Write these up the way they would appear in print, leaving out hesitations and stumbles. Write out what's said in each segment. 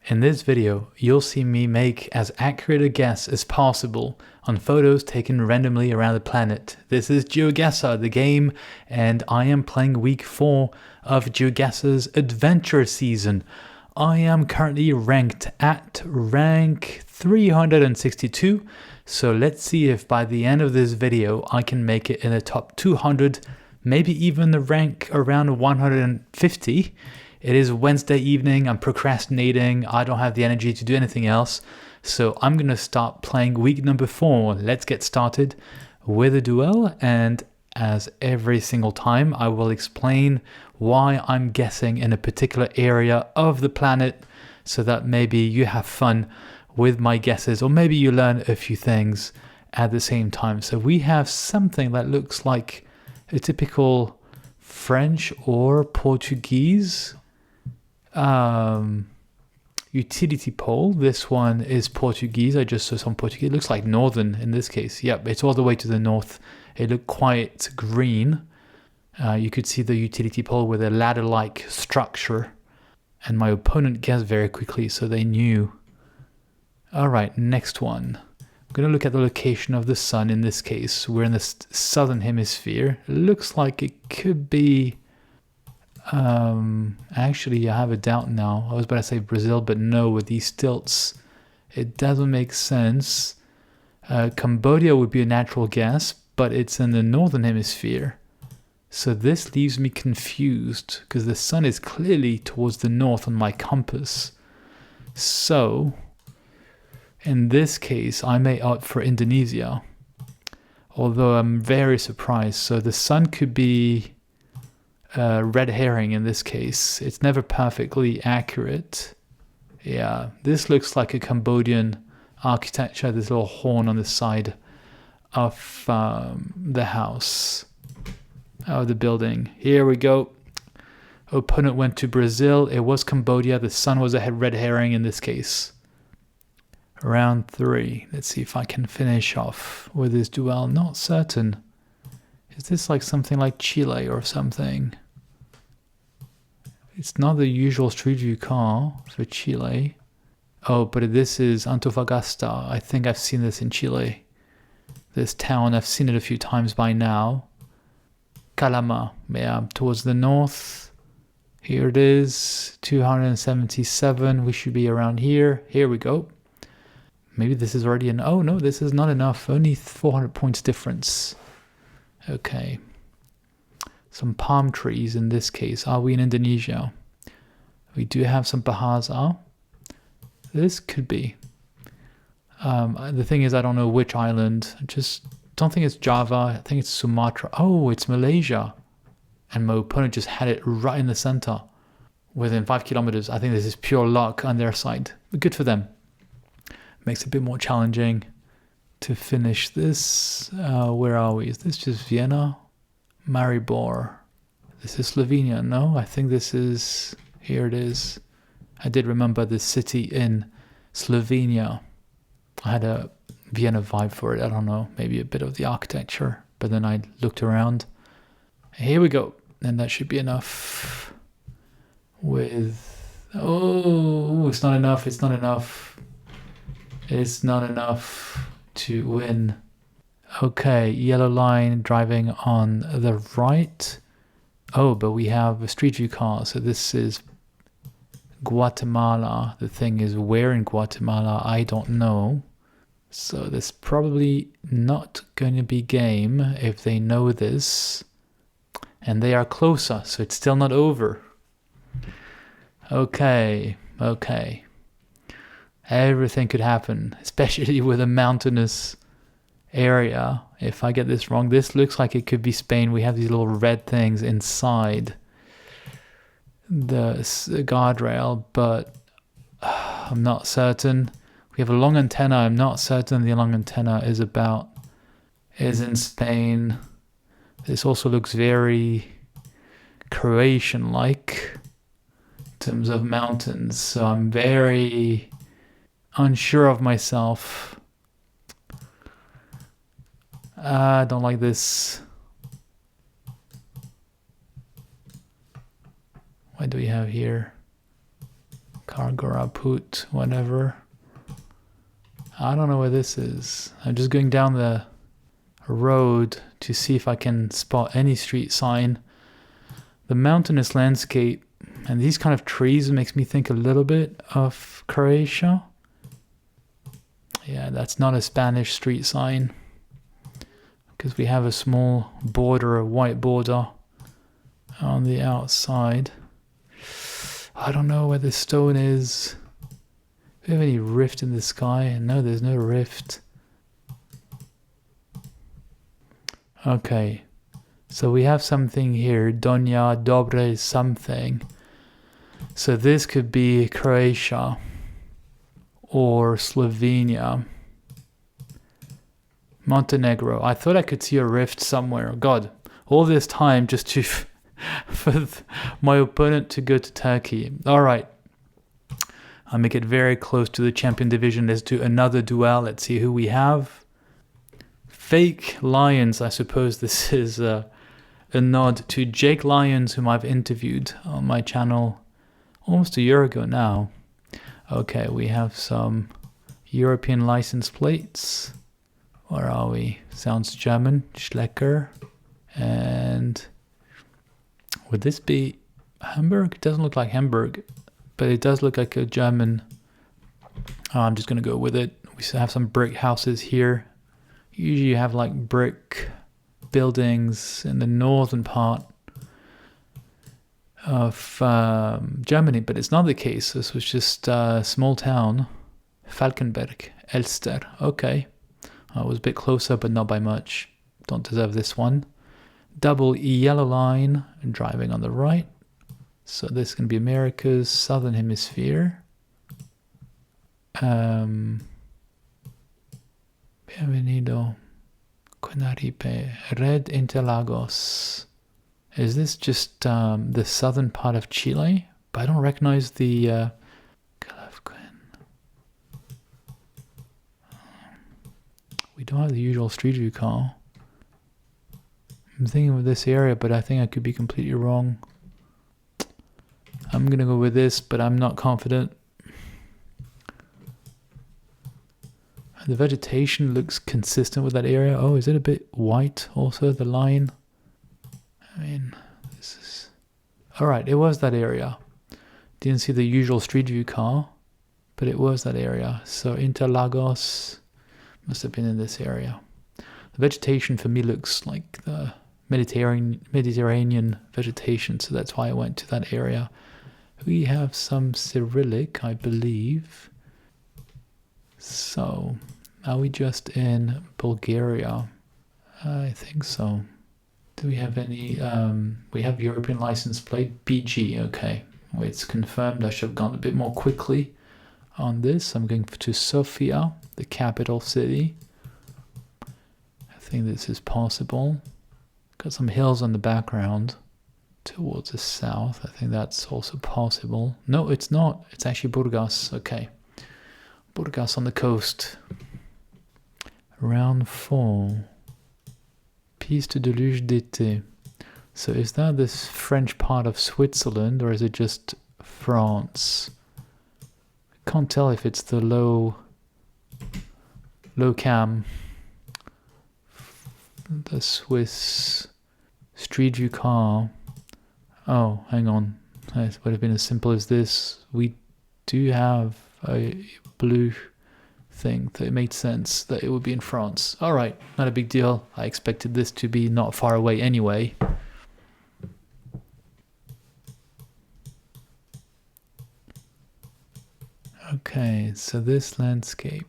In this video, you'll see me make as accurate a guess as possible on photos taken randomly around the planet. This is GeoGuessr, the game, and I am playing week 4 of GeoGuessr's adventure season. I am currently ranked at rank 362, so let's see if by the end of this video I can make it in the top 200, maybe even the rank around 150. It is Wednesday evening, I'm procrastinating, I don't have the energy to do anything else, so I'm going to start playing week number 4. Let's get started with a duel, and as every single time, I will explain why I'm guessing in a particular area of the planet, so that maybe you have fun with my guesses, or maybe you learn a few things at the same time. So we have something that looks like a typical French or Portuguese utility pole. This one is Portuguese. I just saw some Portuguese. It looks like northern in this case. Yep, it's all the way to the north. It looked quite green. You could see the utility pole with a ladder-like structure. And my opponent guessed very quickly, so they knew. All right, next one. I'm going to look at the location of the sun in this case. We're in the southern hemisphere. It looks like it could be... actually, I have a doubt now. I was about to say Brazil, but no, with these stilts, it doesn't make sense. Cambodia would be a natural guess, but it's in the northern hemisphere. So this leaves me confused because the sun is clearly towards the north on my compass. So, in this case, I may opt for Indonesia, although I'm very surprised. So the sun could be red herring in this case. It's never perfectly accurate. Yeah, this looks like a Cambodian architecture. This little horn on the side of the house, of the building. Here we go. Opponent went to Brazil. It was Cambodia. The sun was a red herring in this case. Round 3. Let's see if I can finish off with this duel. Not certain. Is this like something like Chile or something? It's not the usual street view car for Chile. Oh, but this is Antofagasta. I think I've seen this in Chile. This town, I've seen it a few times by now. Calama, yeah, towards the north. Here it is, 277. We should be around here. Here we go. Maybe this is already an... Oh, no, this is not enough. Only 400 points difference. Okay. Some palm trees in this case. Are we in Indonesia? We do have some Bahasa. This could be. The thing is, I don't know which island. I just don't think it's Java. I think it's Sumatra. Oh, it's Malaysia. And my opponent just had it right in the center. Within 5 kilometers. I think this is pure luck on their side. But good for them. Makes it a bit more challenging to finish this. Where are we? Is this just Vienna? Maribor. This is Slovenia. No, I think this is... Here it is. I did remember this city in Slovenia. I had a Vienna vibe for it. I don't know. Maybe a bit of the architecture. But then I looked around. Here we go. And that should be enough. With... Oh, it's not enough. It's not enough. It's not enough to win. Okay, yellow line driving on the right. Oh, but we have a street view car. So this is Guatemala. The thing is, where in Guatemala? I don't know. So this probably not going to be game if they know this. And they are closer, so it's still not over. Okay, okay. Everything could happen, especially with a mountainous area. If I get this wrong, this looks like it could be Spain. We have these little red things inside the guardrail, but I'm not certain. We have a long antenna. I'm not certain the long antenna is in Spain. This also looks very Croatian-like in terms of mountains, so I'm very unsure of myself. I don't like this. What do we have here? Kargoraput, whatever. I don't know where this is. I'm just going down the road to see if I can spot any street sign. The mountainous landscape and these kind of trees makes me think a little bit of Croatia. Yeah, that's not a Spanish street sign because we have a small border, a white border on the outside. I don't know where the stone is. Do we have any rift in the sky? No, there's no rift. Okay, so we have something here. Donja Dobre something. So this could be Croatia or Slovenia. Montenegro. I thought I could see a rift somewhere. God, all this time just to for my opponent to go to Turkey. All right. I'll make it very close to the champion division. Let's do another duel. Let's see who we have. Fake Lions. I suppose this is a nod to Jake Lyons, whom I've interviewed on my channel almost a year ago now. Okay, we have some European license plates. Where are we? Sounds German. Schlecker. And would this be Hamburg? It doesn't look like Hamburg, but it does look like a German. I'm just going to go with it. We still have some brick houses here. Usually you have like brick buildings in the northern part of Germany, but it's not the case. This was just a small town. Falkenberg, Elster. Okay. I was a bit closer, but not by much. Don't deserve this one. Double yellow line, driving on the right. So this is going to be America's southern hemisphere. Bienvenido. Conaripe. Red Interlagos. Is this just the southern part of Chile? But I don't recognize the... We don't have the usual Street View car. I'm thinking of this area, but I think I could be completely wrong. I'm going to go with this, but I'm not confident. The vegetation looks consistent with that area. Oh, is it a bit white also, the line? I mean, this is... Alright, it was that area. Didn't see the usual Street View car, but it was that area. So Interlagos must have been in this area. The vegetation for me looks like the Mediterranean vegetation, so that's why I went to that area. We have some Cyrillic, I believe. So, are we just in Bulgaria? I think so. Do we have any... we have European license plate, BG, okay. Well, it's confirmed. I should have gone a bit more quickly on this. I'm going to Sofia, the capital city. I think this is possible. Got some hills on the background towards the south. I think that's also possible. No, it's not. It's actually Burgas. Okay. Burgas on the coast. Round 4. Piste de luge d'été. So is that this French part of Switzerland or is it just France? I can't tell if it's the low cam. The Swiss Street View car. Oh, hang on. It would have been as simple as this. We do have a blue thing that it made sense that it would be in France. Alright, not a big deal. I expected this to be not far away anyway. Okay, so this landscape.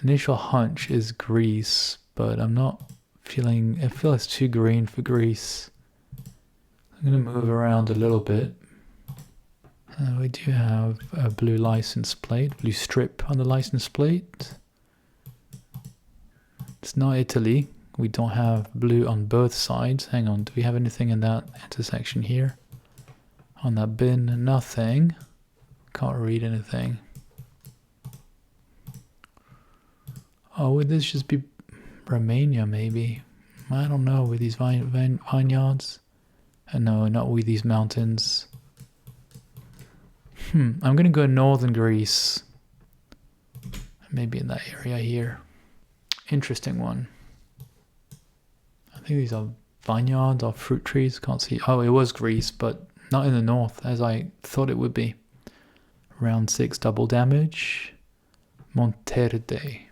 Initial hunch is Greece, but I'm not feeling... I feel it's too green for Greece. I'm going to move around a little bit. We do have a blue license plate, blue strip on the license plate. It's not Italy. We don't have blue on both sides. Hang on, do we have anything in that intersection here? On that bin, nothing. Can't read anything. Oh, would this just be Romania maybe? I don't know, with these vineyards. No, not with these mountains. I'm going to go northern Greece. Maybe in that area here. Interesting one. I think these are vineyards or fruit trees. Can't see. Oh, it was Greece, but not in the north as I thought it would be. Round 6 double damage. Monterde.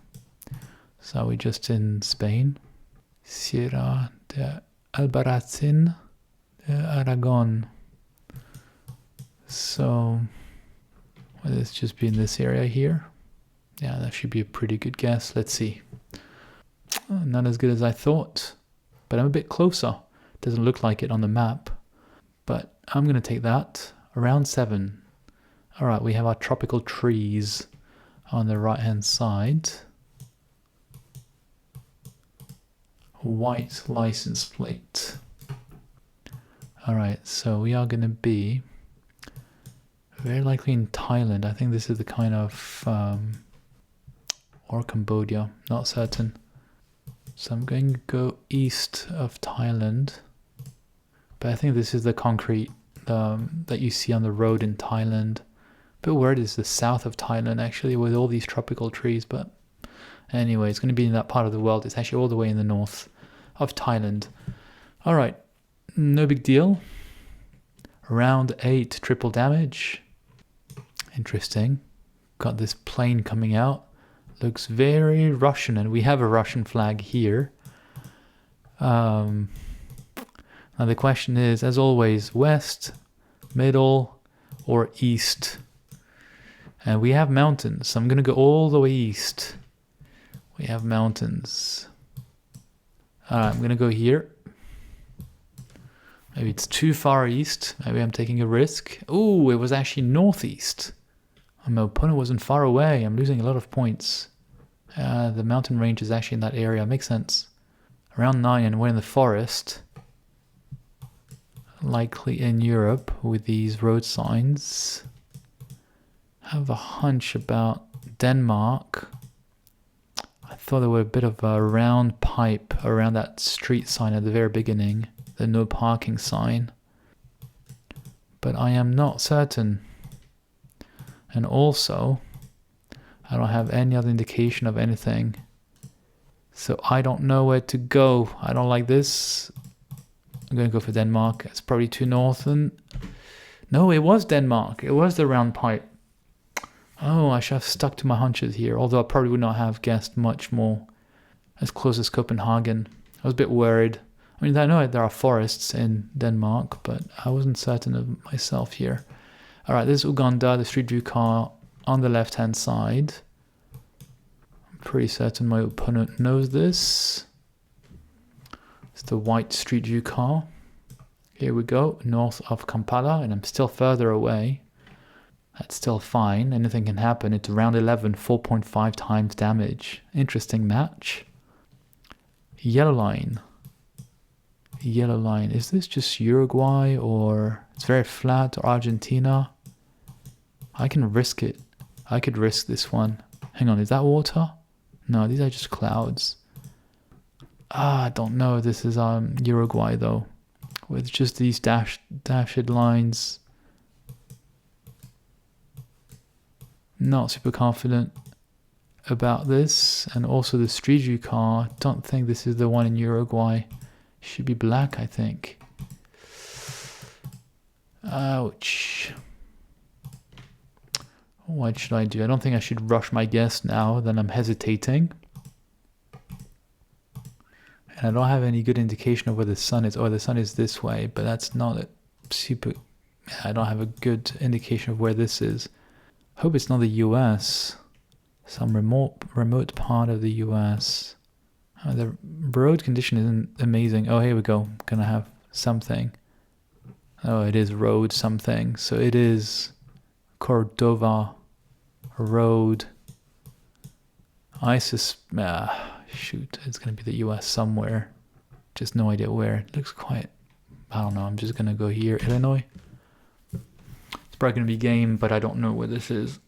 So we're just in Spain. Sierra de Albarracin de Aragon. So will this just be in this area here? Yeah, that should be a pretty good guess. Let's see. Not as good as I thought, but I'm a bit closer. Doesn't look like it on the map, but I'm going to take that. Around 7. All right, we have our tropical trees on the right-hand side. White license plate. All right, so we are going to be very likely in Thailand. I think this is the kind of... or Cambodia, not certain. So I'm going to go east of Thailand. But I think this is the concrete that you see on the road in Thailand. But where it is the south of Thailand actually, with all these tropical trees. But anyway, it's going to be in that part of the world. It's actually all the way in the north of Thailand. All right, no big deal. Round 8, triple damage. Interesting. Got this plane coming out. Looks very Russian, and we have a Russian flag here. Now the question is, as always, west, middle, or east. And we have mountains, so I'm going to go all the way east. We have mountains. I'm going to go here. Maybe it's too far east. Maybe I'm taking a risk. Oh, it was actually northeast. My opponent wasn't far away. I'm losing a lot of points. The mountain range is actually in that area. Makes sense. Around 9, and we're in the forest. Likely in Europe with these road signs. I have a hunch about Denmark. I thought there were a bit of a round pipe around that street sign at the very beginning. The no parking sign. But I am not certain. And also, I don't have any other indication of anything. So I don't know where to go. I don't like this. I'm going to go for Denmark. It's probably too northern. No, it was Denmark. It was the round pipe. Oh, I should have stuck to my hunches here. Although I probably would not have guessed much more. As close as Copenhagen. I was a bit worried. I mean, I know there are forests in Denmark, but I wasn't certain of myself here. All right, this is Uganda, the street view car on the left-hand side. I'm pretty certain my opponent knows this. It's the white street view car. Here we go, north of Kampala, and I'm still further away. That's still fine. Anything can happen. It's round 11, 4.5 times damage. Interesting match. Yellow line. Yellow line. Is this just Uruguay, or it's very flat, or Argentina? I can risk it. I could risk this one. Hang on, is that water? No, these are just clouds. I don't know. This is Uruguay though, with just these dashed lines. Not super confident about this, and also the street view car. Don't think this is the one in Uruguay. Should be black, I think. Ouch. What should I do? I don't think I should rush my guess now. Then I'm hesitating. And I don't have any good indication of where the sun is. Oh, the sun is this way, but that's not a super... I don't have a good indication of where this is. Hope it's not the US. Some remote part of the US. The road condition isn't amazing. Oh, here we go. Gonna have something. Oh, it is road something. So it is Cordova Road. Shoot, it's gonna be the US somewhere. Just no idea where. It looks quite... I don't know. I'm just gonna go here. Illinois. It's probably gonna be game, but I don't know where this is.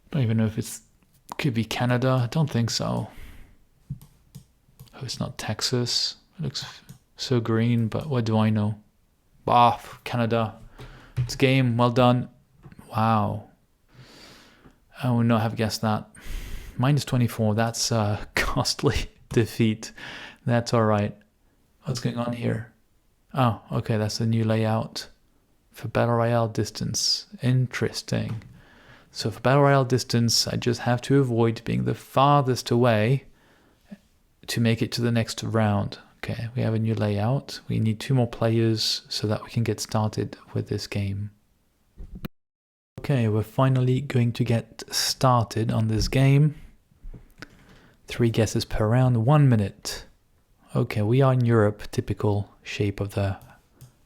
Don't even know if it's... Could be Canada. I don't think so. Oh, it's not Texas. It looks so green, but what do I know? Canada. It's game. Well done. Wow. I would not have guessed that. Minus 24. That's a costly defeat. That's all right. What's going on here? Oh, okay. That's the new layout for Battle Royale distance. Interesting. So for Battle Royale distance, I just have to avoid being the farthest away to make it to the next round. Okay, we have a new layout. We need 2 more players so that we can get started with this game. Okay, we're finally going to get started on this game. 3 guesses per round, 1 minute. Okay, we are in Europe, typical shape of the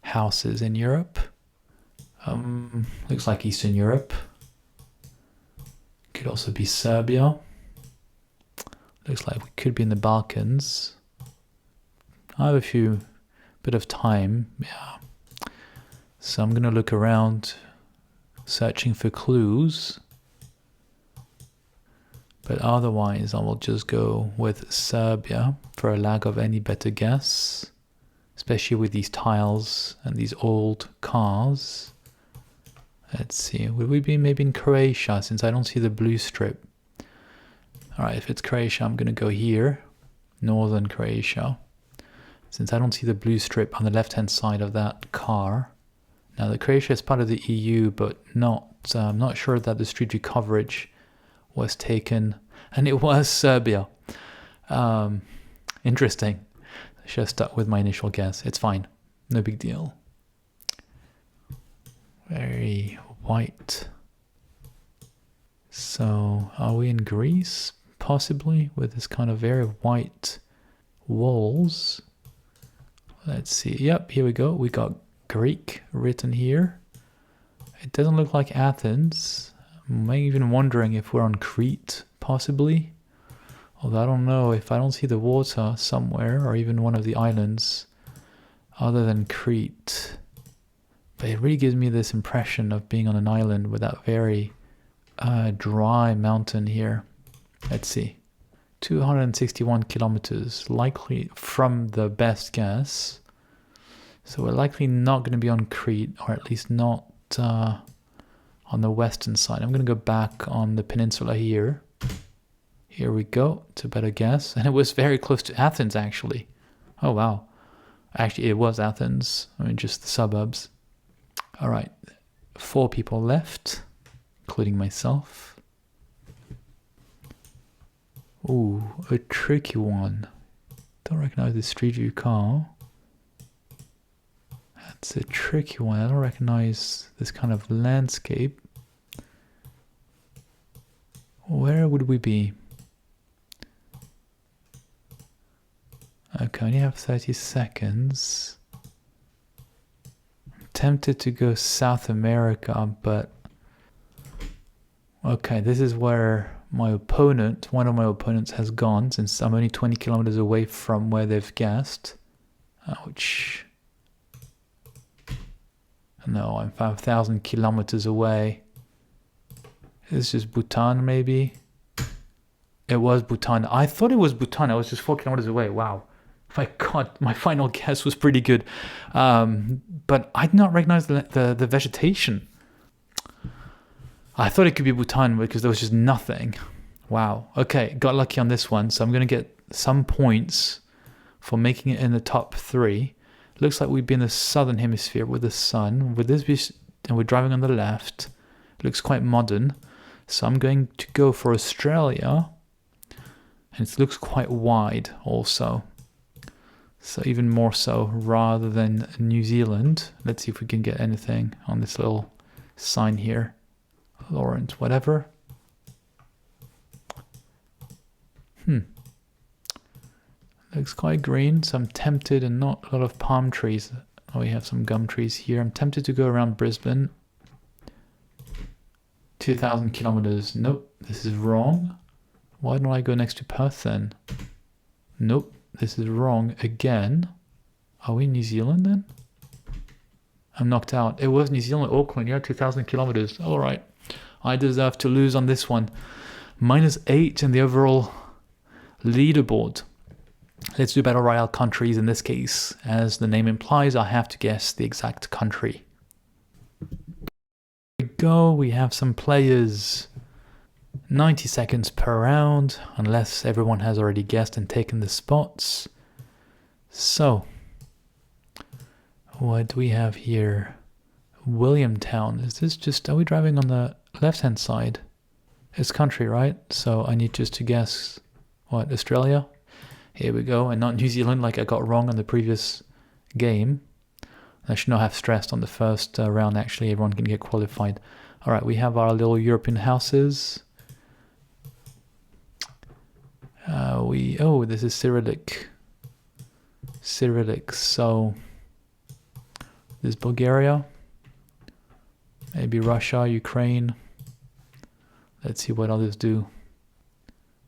houses in Europe. Looks like Eastern Europe. Could also be Serbia. Looks like we could be in the Balkans. I have a bit of time, yeah. So I'm gonna look around, searching for clues. But otherwise, I will just go with Serbia for a lack of any better guess, especially with these tiles and these old cars. Let's see, would we be maybe in Croatia, since I don't see the blue strip? Alright, if it's Croatia, I'm gonna go here, northern Croatia, since I don't see the blue strip on the left-hand side of that car. Now, the Croatia is part of the EU, but I'm not sure that the Street View coverage was taken, and it was Serbia. Interesting. I should have stuck with my initial guess. It's fine, no big deal. Very white. So, are we in Greece? Possibly, with this kind of very white walls. Let's see. Yep, here we go. We got Greek written here. It doesn't look like Athens. I'm even wondering if we're on Crete, possibly. Although I don't know, if I don't see the water somewhere, or even one of the islands other than Crete. But it really gives me this impression of being on an island with that very dry mountain here. Let's see. 261 kilometers, likely from the best guess. So we're likely not going to be on Crete, or at least not on the western side. I'm going to go back on the peninsula here. Here we go. It's a better guess. And it was very close to Athens, actually. Oh, wow. Actually, it was Athens. I mean, just the suburbs. All right. 4 people left, including myself. Ooh, a tricky one. Don't recognize the Street View car. That's a tricky one. I don't recognize this kind of landscape. Where would we be? Okay, I only have 30 seconds. I'm tempted to go South America, but... Okay, this is where one of my opponents has gone, since I'm only 20 kilometers away from where they've guessed. Ouch. No, I'm 5,000 kilometers away. It's just Bhutan, maybe? It was Bhutan. I thought it was Bhutan. I was just 4 kilometers away. Wow. My God, my final guess was pretty good. But I did not recognize the vegetation. I thought it could be Bhutan because there was just nothing. Wow. Okay, got lucky on this one. So I'm going to get some points for making it in the top 3. Looks like we'd be in the southern hemisphere with the sun. Would this be... And we're driving on the left. It looks quite modern. So I'm going to go for Australia. And it looks quite wide also. So even more so rather than New Zealand. Let's see if we can get anything on this little sign here. Lawrence, whatever. Looks quite green, so I'm tempted, and not a lot of palm trees. Oh, we have some gum trees here. I'm tempted to go around Brisbane. 2,000 kilometers. Nope, this is wrong. Why don't I go next to Perth then? Nope, this is wrong again. Are we in New Zealand then? I'm knocked out. It was New Zealand, Auckland. Yeah, 2,000 kilometers. All right. I deserve to lose on this one. -8 in the overall leaderboard. Let's do Battle Royale Countries in this case. As the name implies, I have to guess the exact country. go. We have some players. 90 seconds per round, unless everyone has already guessed and taken the spots. So, what do we have here? Williamtown. Is this just, are we driving on the left-hand side? It's country, right? So I need just to guess, what, Australia? Here we go, and not New Zealand like I got wrong on the previous game. I should not have stressed on the first round, actually. Everyone can get qualified. All right, we have our little European houses. Oh, this is Cyrillic. Cyrillic, so this is Bulgaria. Maybe Russia, Ukraine. Let's see what others do.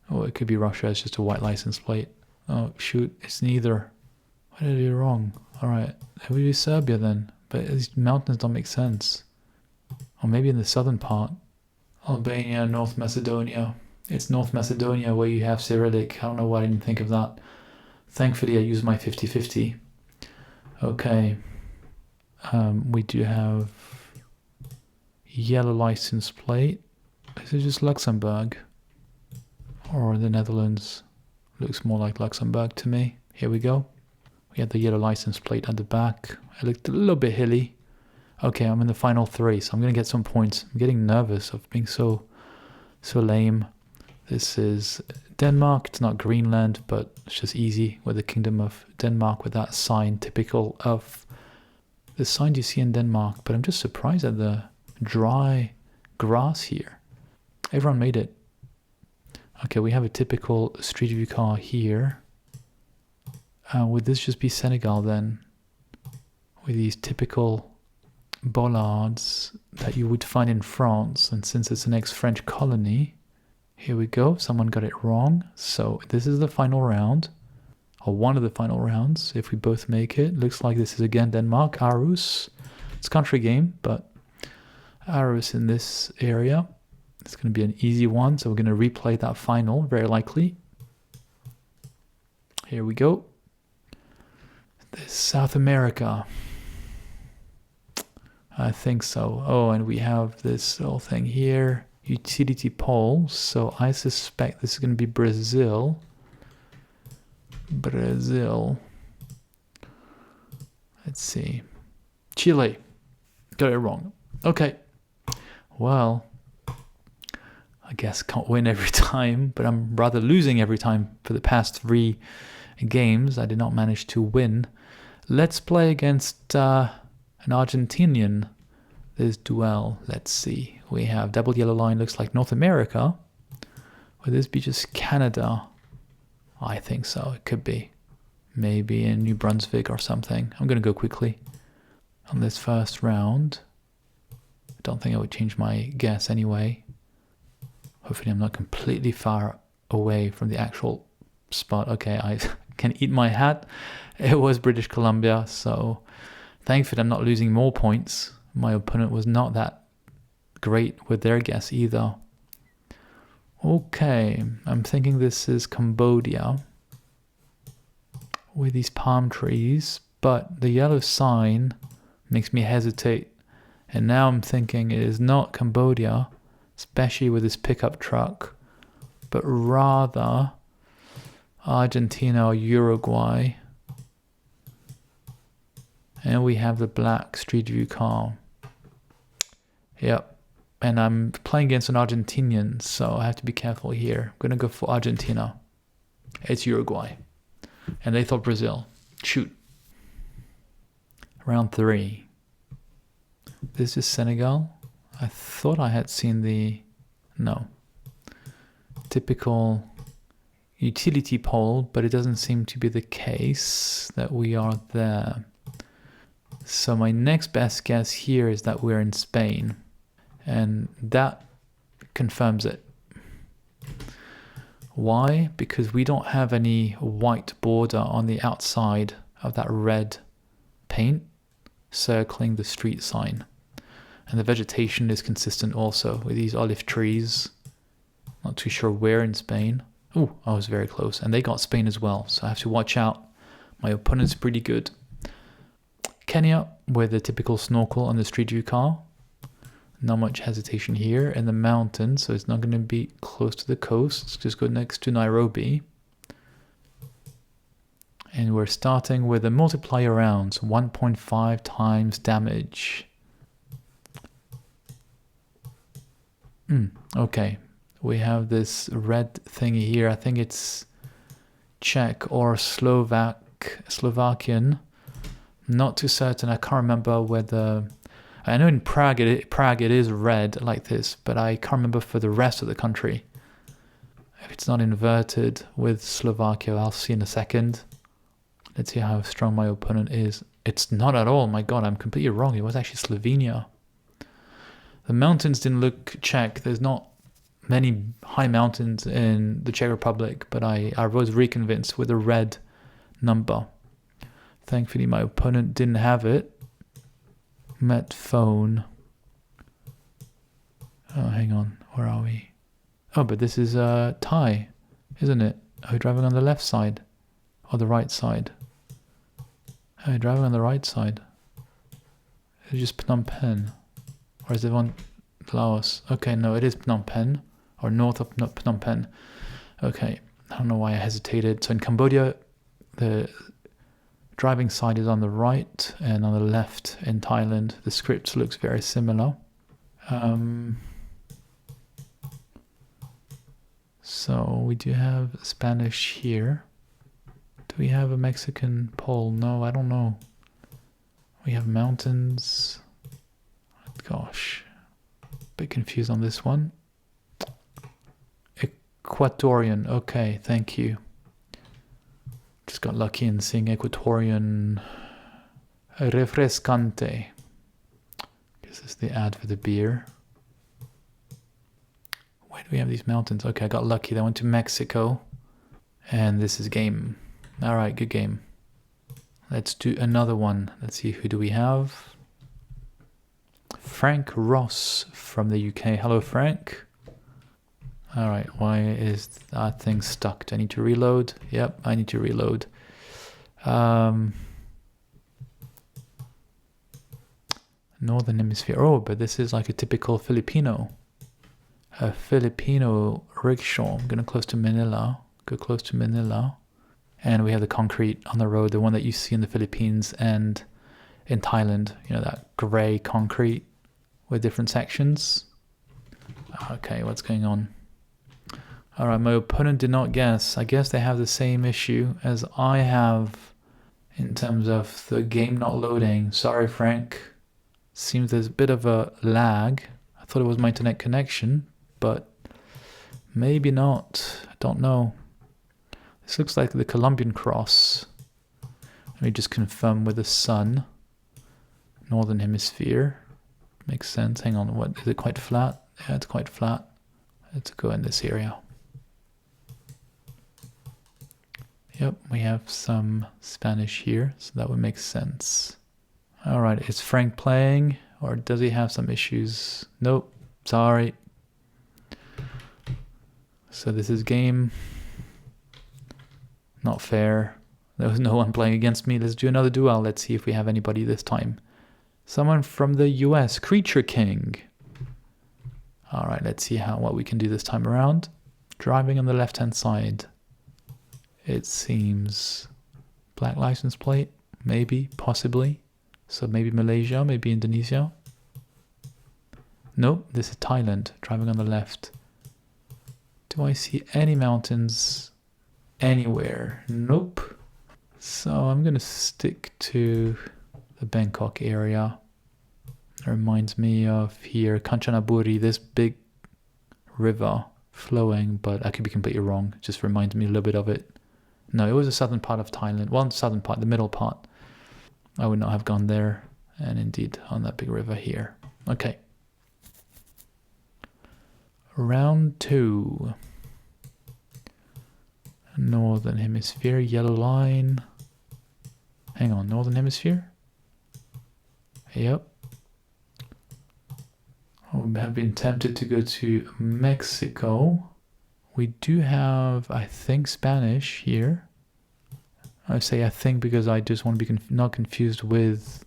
Oh, it could be Russia, it's just a white license plate. Oh, shoot, it's neither. What did I do wrong? Alright, it would be Serbia then. But these mountains don't make sense. Or maybe in the southern part. Albania, North Macedonia. It's North Macedonia where you have Cyrillic. I don't know why I didn't think of that. Thankfully, I used my 50-50. Okay. We do have yellow license plate. Is it just Luxembourg? Or the Netherlands? Looks more like Luxembourg to me. Here we go. We have the yellow license plate at the back. It looked a little bit hilly. Okay, I'm in the final three, so I'm going to get some points. I'm getting nervous of being so lame. This is Denmark. It's not Greenland, but it's just easy with the Kingdom of Denmark with that sign typical of the sign you see in Denmark. But I'm just surprised at the dry grass here. Everyone made it. Okay, we have a typical street view car here. Would this just be Senegal then? With these typical bollards that you would find in France. And since it's an ex-French colony, here we go. Someone got it wrong. So this is the final round. Or one of the final rounds. If we both make it. Looks like this is again Denmark. Aarhus. It's a country game, but Aarhus in this area. It's going to be an easy one. So we're going to replay that final, very likely. Here we go. This is South America. I think so. Oh, and we have this little thing here. Utility poles. So I suspect this is going to be Brazil. Brazil. Let's see. Chile. Got it wrong. Okay. Well, I guess can't win every time, but I'm rather losing every time for the past 3 games. I did not manage to win. Let's play against an Argentinian. This duel. Let's see. We have double yellow line. Looks like North America. Would this be just Canada? I think so. It could be. Maybe in New Brunswick or something. I'm going to go quickly on this first round. I don't think I would change my guess anyway. Hopefully I'm not completely far away from the actual spot. Okay, I can eat my hat. It was British Columbia, so thankfully I'm not losing more points. My opponent was not that great with their guess either. Okay, I'm thinking this is Cambodia with these palm trees, but the yellow sign makes me hesitate. And now I'm thinking it is not Cambodia, especially with this pickup truck, but rather Argentina or Uruguay. And we have the black street view car. Yep. And I'm playing against an Argentinian, so I have to be careful here. I'm going to go for Argentina. It's Uruguay. And they thought Brazil. Shoot. Round 3. This is Senegal. I thought I had seen the... No. Typical utility pole, but it doesn't seem to be the case that we are there. So my next best guess here is that we're in Spain. And that confirms it. Why? Because we don't have any white border on the outside of that red paint circling the street sign. And the vegetation is consistent also with these olive trees. Not too sure where in Spain. Oh, I was very close. And they got Spain as well, so I have to watch out. My opponent's pretty good. Kenya with the typical snorkel on the street view car. Not much hesitation here. In the mountains, so it's not going to be close to the coast. Let's just go next to Nairobi. And we're starting with a multiplier rounds, 1.5 times damage. Okay, we have this red thingy here. I think it's Czech or Slovakian. Not too certain. I can't remember whether... I know in Prague it is red like this, but I can't remember for the rest of the country. If it's not inverted with Slovakia, I'll see in a second. Let's see how strong my opponent is. It's not at all. My God, I'm completely wrong. It was actually Slovenia. The mountains didn't look Czech. There's not many high mountains in the Czech Republic, but I was reconvinced with a red number. Thankfully, my opponent didn't have it. Met phone. Oh, hang on. Where are we? Oh, but this is Thai, isn't it? Are we driving on the left side or the right side? Are we driving on the right side? It's just Phnom Penh. Or is it on Laos? Okay, no, it is Phnom Penh. Or north of Phnom Penh. Okay, I don't know why I hesitated. So in Cambodia, the driving side is on the right, and on the left in Thailand, the script looks very similar. So we do have Spanish here. Do we have a Mexican pole? No, I don't know. We have mountains. Gosh, a bit confused on this one. Equatorian. Okay, thank you. Just got lucky in seeing Equatorian. Refrescante. This is the ad for the beer. Where do we have these mountains? Okay, I got lucky. They went to Mexico. And this is game. Alright, good game. Let's do another one. Let's see, who do we have? Frank Ross from the UK. Hello, Frank. Alright, why is that thing stuck? Do I need to reload? Yep, I need to reload. Northern Hemisphere. Oh, but this is like a typical Filipino. A Filipino rickshaw. I'm going to close to Manila. Go close to Manila. And we have the concrete on the road, the one that you see in the Philippines and in Thailand. You know, that grey concrete with different sections. Okay, what's going on? Alright, my opponent did not guess. I guess they have the same issue as I have in terms of the game not loading. Sorry, Frank. Seems there's a bit of a lag. I thought it was my internet connection, but maybe not. I don't know. This looks like the Colombian cross. Let me just confirm with the sun. Northern Hemisphere. Makes sense. Hang on, what is it, quite flat? Yeah, it's quite flat. Let's go in this area. Yep, we have some Spanish here, so that would make sense. Alright, is Frank playing, or does he have some issues? Nope, sorry. So this is game. Not fair. There was no one playing against me. Let's do another duel. Let's see if we have anybody this time. Someone from the US, Creature King. Alright, let's see what we can do this time around. Driving on the left-hand side. It seems black license plate, maybe, possibly. So maybe Malaysia, maybe Indonesia. Nope, this is Thailand, driving on the left. Do I see any mountains anywhere? Nope. So I'm going to stick to the Bangkok area. It reminds me of here, Kanchanaburi, this big river flowing, but I could be completely wrong. It just reminds me a little bit of it. No, it was the southern part of Thailand. Well, the southern part, the middle part. I would not have gone there. And indeed, on that big river here. Okay. Round 2. Northern Hemisphere, yellow line. Hang on, Northern Hemisphere? Yep. We have been tempted to go to Mexico. We do have, I think, Spanish here. I say I think because I just want to be not confused with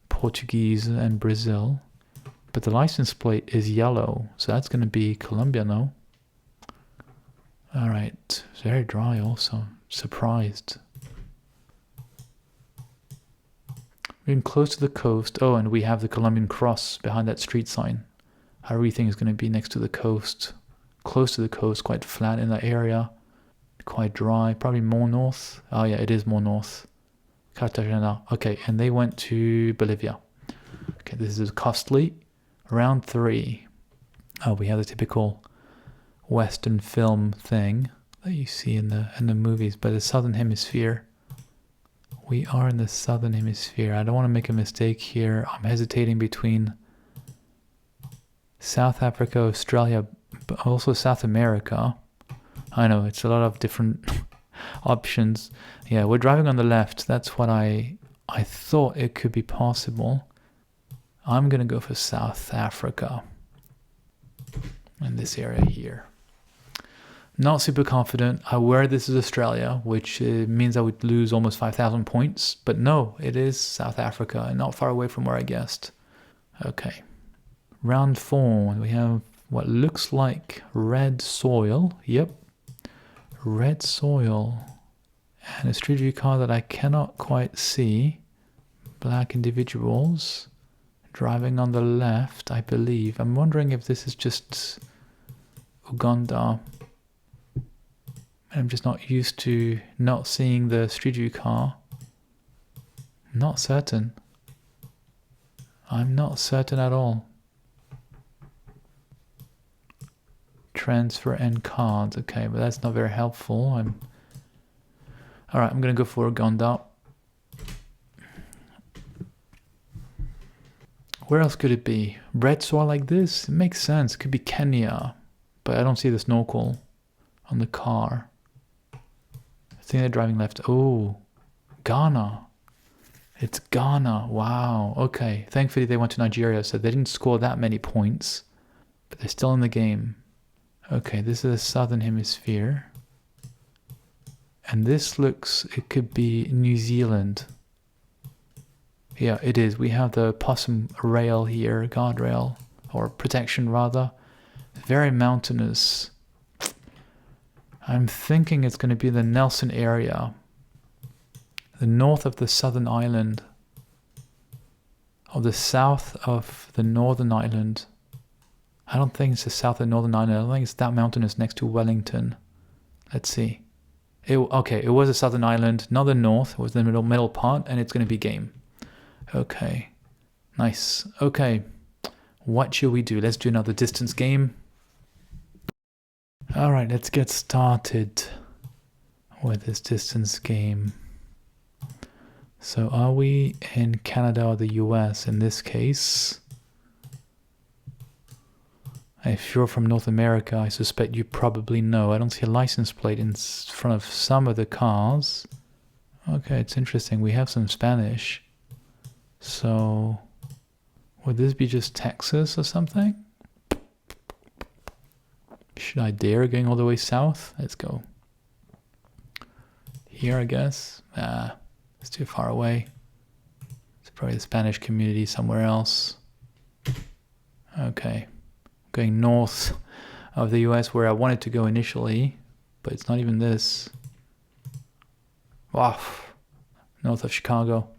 Portuguese and Brazil. But the license plate is yellow, so that's going to be Colombia, no? All right, it's very dry also. Surprised. We're getting close to the coast. Oh, and we have the Colombian cross behind that street sign. Everything is going to be next to the coast. Close to the coast, quite flat in that area. Quite dry, probably more north. Oh yeah, it is more north. Cartagena. Okay, and they went to Bolivia. Okay, this is costly. Round 3. Oh, we have the typical Western film thing that you see in the movies, but the Southern Hemisphere. We are in the Southern Hemisphere. I don't want to make a mistake here. I'm hesitating between South Africa, Australia, but also South America. I know, it's a lot of different options. Yeah, we're driving on the left. That's what I thought it could be possible. I'm going to go for South Africa in this area here. Not super confident. I aware this is Australia, which means I would lose almost 5,000 points. But no, it is South Africa and not far away from where I guessed. Okay. Round 4. We have what looks like red soil. Yep. Red soil. And a street view car that I cannot quite see. Black individuals. Driving on the left, I believe. I'm wondering if this is just Uganda. I'm just not used to not seeing the street view car. Not certain. I'm not certain at all. Transfer and cards. Okay, but that's not very helpful. Alright, I'm gonna go for Uganda. Where else could it be? Red soil like this? It makes sense. It could be Kenya. But I don't see the snorkel on the car. I think they're driving left. Oh, Ghana. It's Ghana. Wow. Okay. Thankfully they went to Nigeria, so they didn't score that many points. But they're still in the game. Okay, this is the Southern Hemisphere. And this looks, it could be New Zealand. Yeah, it is. We have the possum rail here, guardrail, or protection rather. Very mountainous. I'm thinking it's going to be the Nelson area. The north of the southern island. Or the south of the northern island. I don't think it's the south of the northern island. I don't think it's that mountainous next to Wellington. Let's see. Okay, it was a southern island, not the north. It was the middle part, and it's going to be game. Okay, nice. Okay, what should we do? Let's do another distance game. All right, let's get started with this distance game. So are we in Canada or the US in this case? If you're from North America, I suspect you probably know. I don't see a license plate in front of some of the cars. Okay, it's interesting. We have some Spanish. So, would this be just Texas or something? Should I dare going all the way south? Let's go. Here, I guess. It's too far away. It's probably the Spanish community somewhere else. Okay. Going north of the US where I wanted to go initially, but it's not even this. Wow. North of Chicago.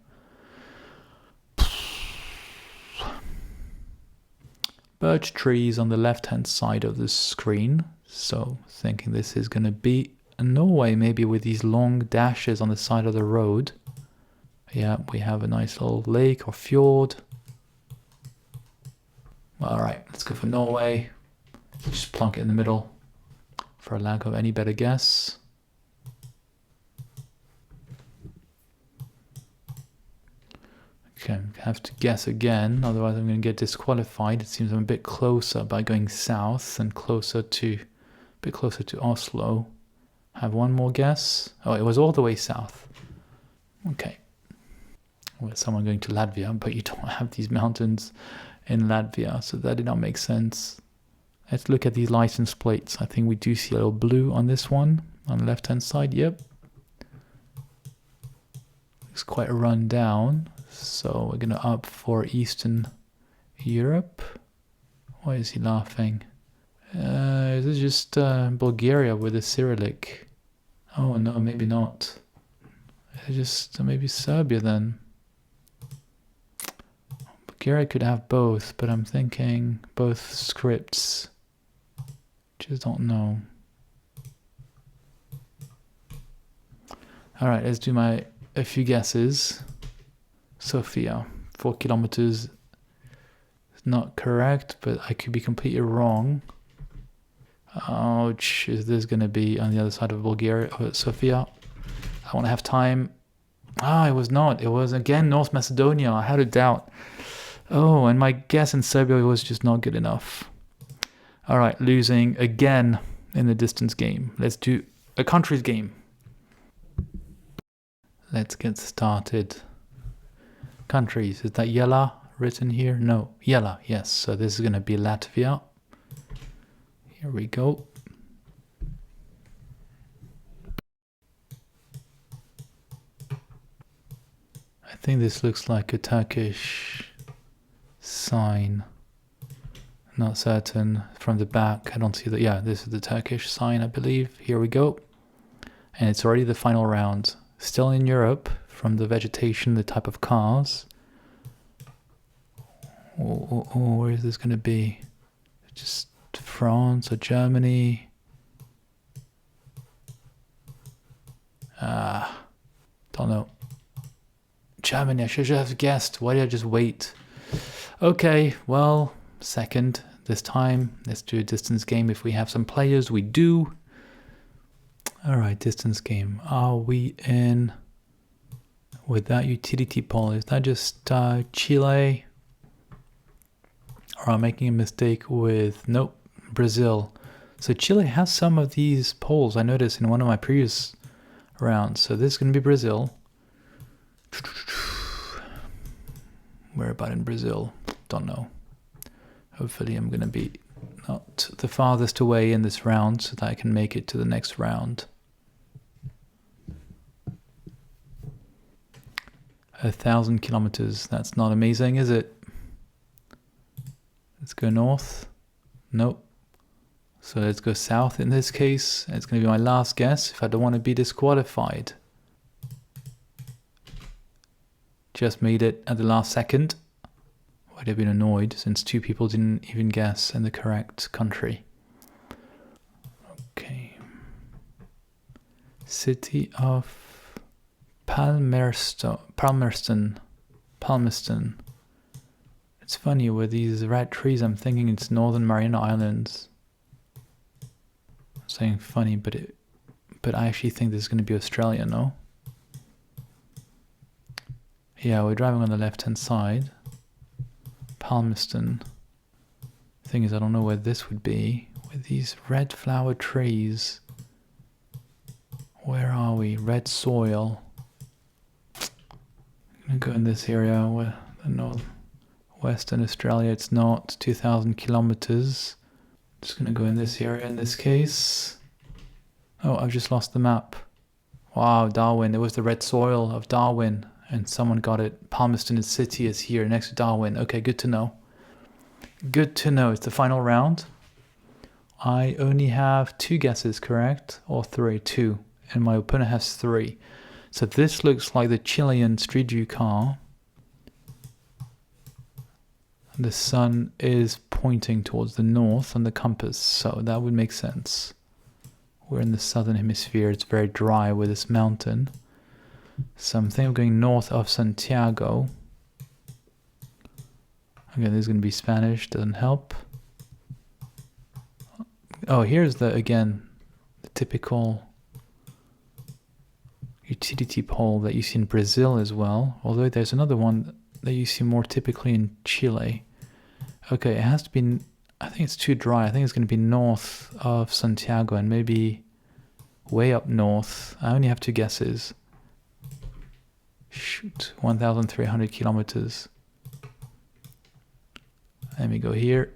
Birch trees on the left-hand side of the screen. So thinking this is going to be Norway, maybe with these long dashes on the side of the road. Yeah, we have a nice little lake or fjord. All right, let's go for Norway. Just plonk it in the middle for a lack of any better guess. Okay, I have to guess again, otherwise I'm going to get disqualified. It seems I'm a bit closer by going south and a bit closer to Oslo. Have one more guess. Oh, it was all the way south. Okay. Well, someone going to Latvia, but you don't have these mountains in Latvia, so that did not make sense. Let's look at these license plates. I think we do see a little blue on this one, on the left-hand side. Yep. Looks quite run down. So we're going to opt for Eastern Europe. Why is he laughing? Is it just Bulgaria with the Cyrillic? Oh no, maybe not. Is it just maybe Serbia then? Bulgaria could have both, but I'm thinking both scripts. Just don't know. Alright, let's do a few guesses. Sofia, 4 kilometers. Not correct, but I could be completely wrong. Ouch, is this going to be on the other side of Bulgaria? Sofia, I want to have time. It was not. It was again North Macedonia. I had a doubt. Oh, and my guess in Serbia was just not good enough. Alright, losing again in the distance game. Let's do a countries game. Let's get started. Countries, is that Yela written here? No, Yela, yes. So this is going to be Latvia. Here we go. I think this looks like a Turkish sign. Not certain. From the back, I don't see that. Yeah, this is the Turkish sign, I believe. Here we go. And it's already the final round. Still in Europe, from the vegetation, the type of cars. Where is this going to be? Just France or Germany? Don't know. Germany, I should have guessed. Why did I just wait? Okay, well, second this time. Let's do a distance game. If we have some players, we do. Alright, distance game. Are we in with that utility pole? Is that just Chile? Or am I making a mistake with, nope, Brazil. So Chile has some of these poles, I noticed in one of my previous rounds. So this is going to be Brazil. Where about in Brazil? Don't know. Hopefully I'm going to be not the farthest away in this round so that I can make it to the next round. 1,000 kilometers. That's not amazing, is it? Let's go north. Nope. So let's go south in this case. It's going to be my last guess if I don't want to be disqualified. Just made it at the last second. I'd have been annoyed since 2 people didn't even guess in the correct country. Okay. City of Palmerston. It's funny with these red trees. I'm thinking it's Northern Mariana Islands. I'm saying funny, but I actually think this is going to be Australia. No. Yeah, we're driving on the left-hand side. Palmerston. Thing is, I don't know where this would be with these red flower trees. Where are we? Red soil. I'm gonna go in this area where the northwestern Australia. It's not 2,000 kilometers. Just gonna go in this area in this case. Oh, I've just lost the map. Wow, Darwin. It was the red soil of Darwin. And someone got it. Palmerston City is here next to Darwin. Okay, good to know. Good to know. It's the final round. I only have 2 guesses correct. Or 3. 2. And my opponent has 3. So this looks like the Chilean Street View car. The sun is pointing towards the north on the compass. So that would make sense. We're in the southern hemisphere. It's very dry with this mountain. So I'm thinking of going north of Santiago. Okay, this is going to be Spanish, doesn't help. Oh, here's the typical utility pole that you see in Brazil as well. Although there's another one that you see more typically in Chile. Okay, it has to be, I think it's too dry. I think it's going to be north of Santiago and maybe way up north. I only have 2 guesses. Shoot, 1,300 kilometers. Let me go here.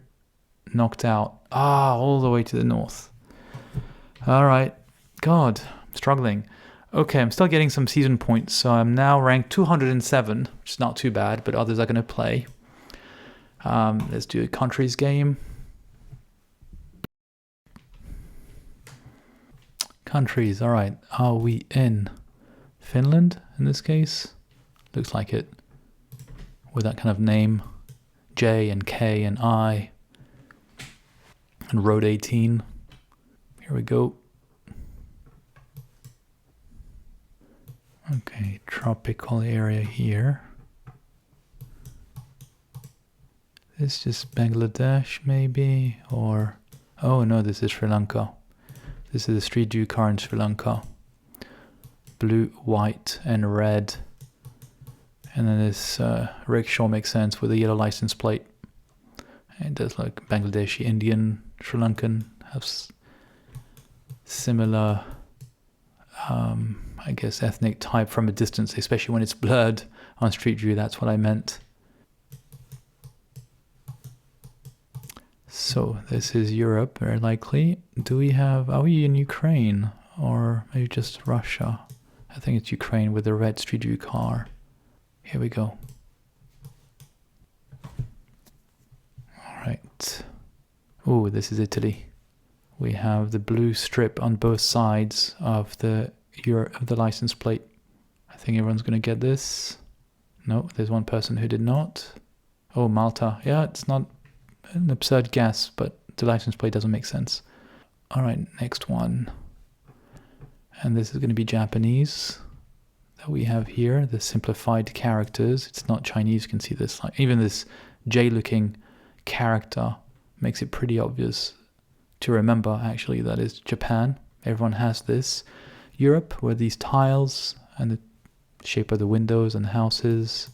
Knocked out. All the way to the north. All right. God, I'm struggling. Okay, I'm still getting some season points. So I'm now ranked 207, which is not too bad, but others are going to play. Let's do a countries game. Countries. All right. Are we in Finland in this case? Looks like it. With that kind of name. J and K and I. And road 18. Here we go. Okay, tropical area here. This is Bangladesh maybe, or oh no, this is Sri Lanka. This is a street view car in Sri Lanka. Blue, white, and red. And then this rickshaw makes sense with a yellow license plate. It does look Bangladeshi, Indian, Sri Lankan, have similar, I guess, ethnic type from a distance, especially when it's blurred on street view. That's what I meant. So this is Europe, very likely. Are we in Ukraine or maybe just Russia? I think it's Ukraine with the red street view car. Here we go. All right. Oh, this is Italy. We have the blue strip on both sides of the license plate. I think everyone's going to get this. No, there's one person who did not. Oh, Malta. Yeah, it's not an absurd guess, but the license plate doesn't make sense. All right, next one. And this is going to be Japanese that we have here, the simplified characters. It's not Chinese, you can see this. Like, even this J-looking character makes it pretty obvious to remember, actually, that is Japan. Everyone has this. Europe, where these tiles and the shape of the windows and the houses.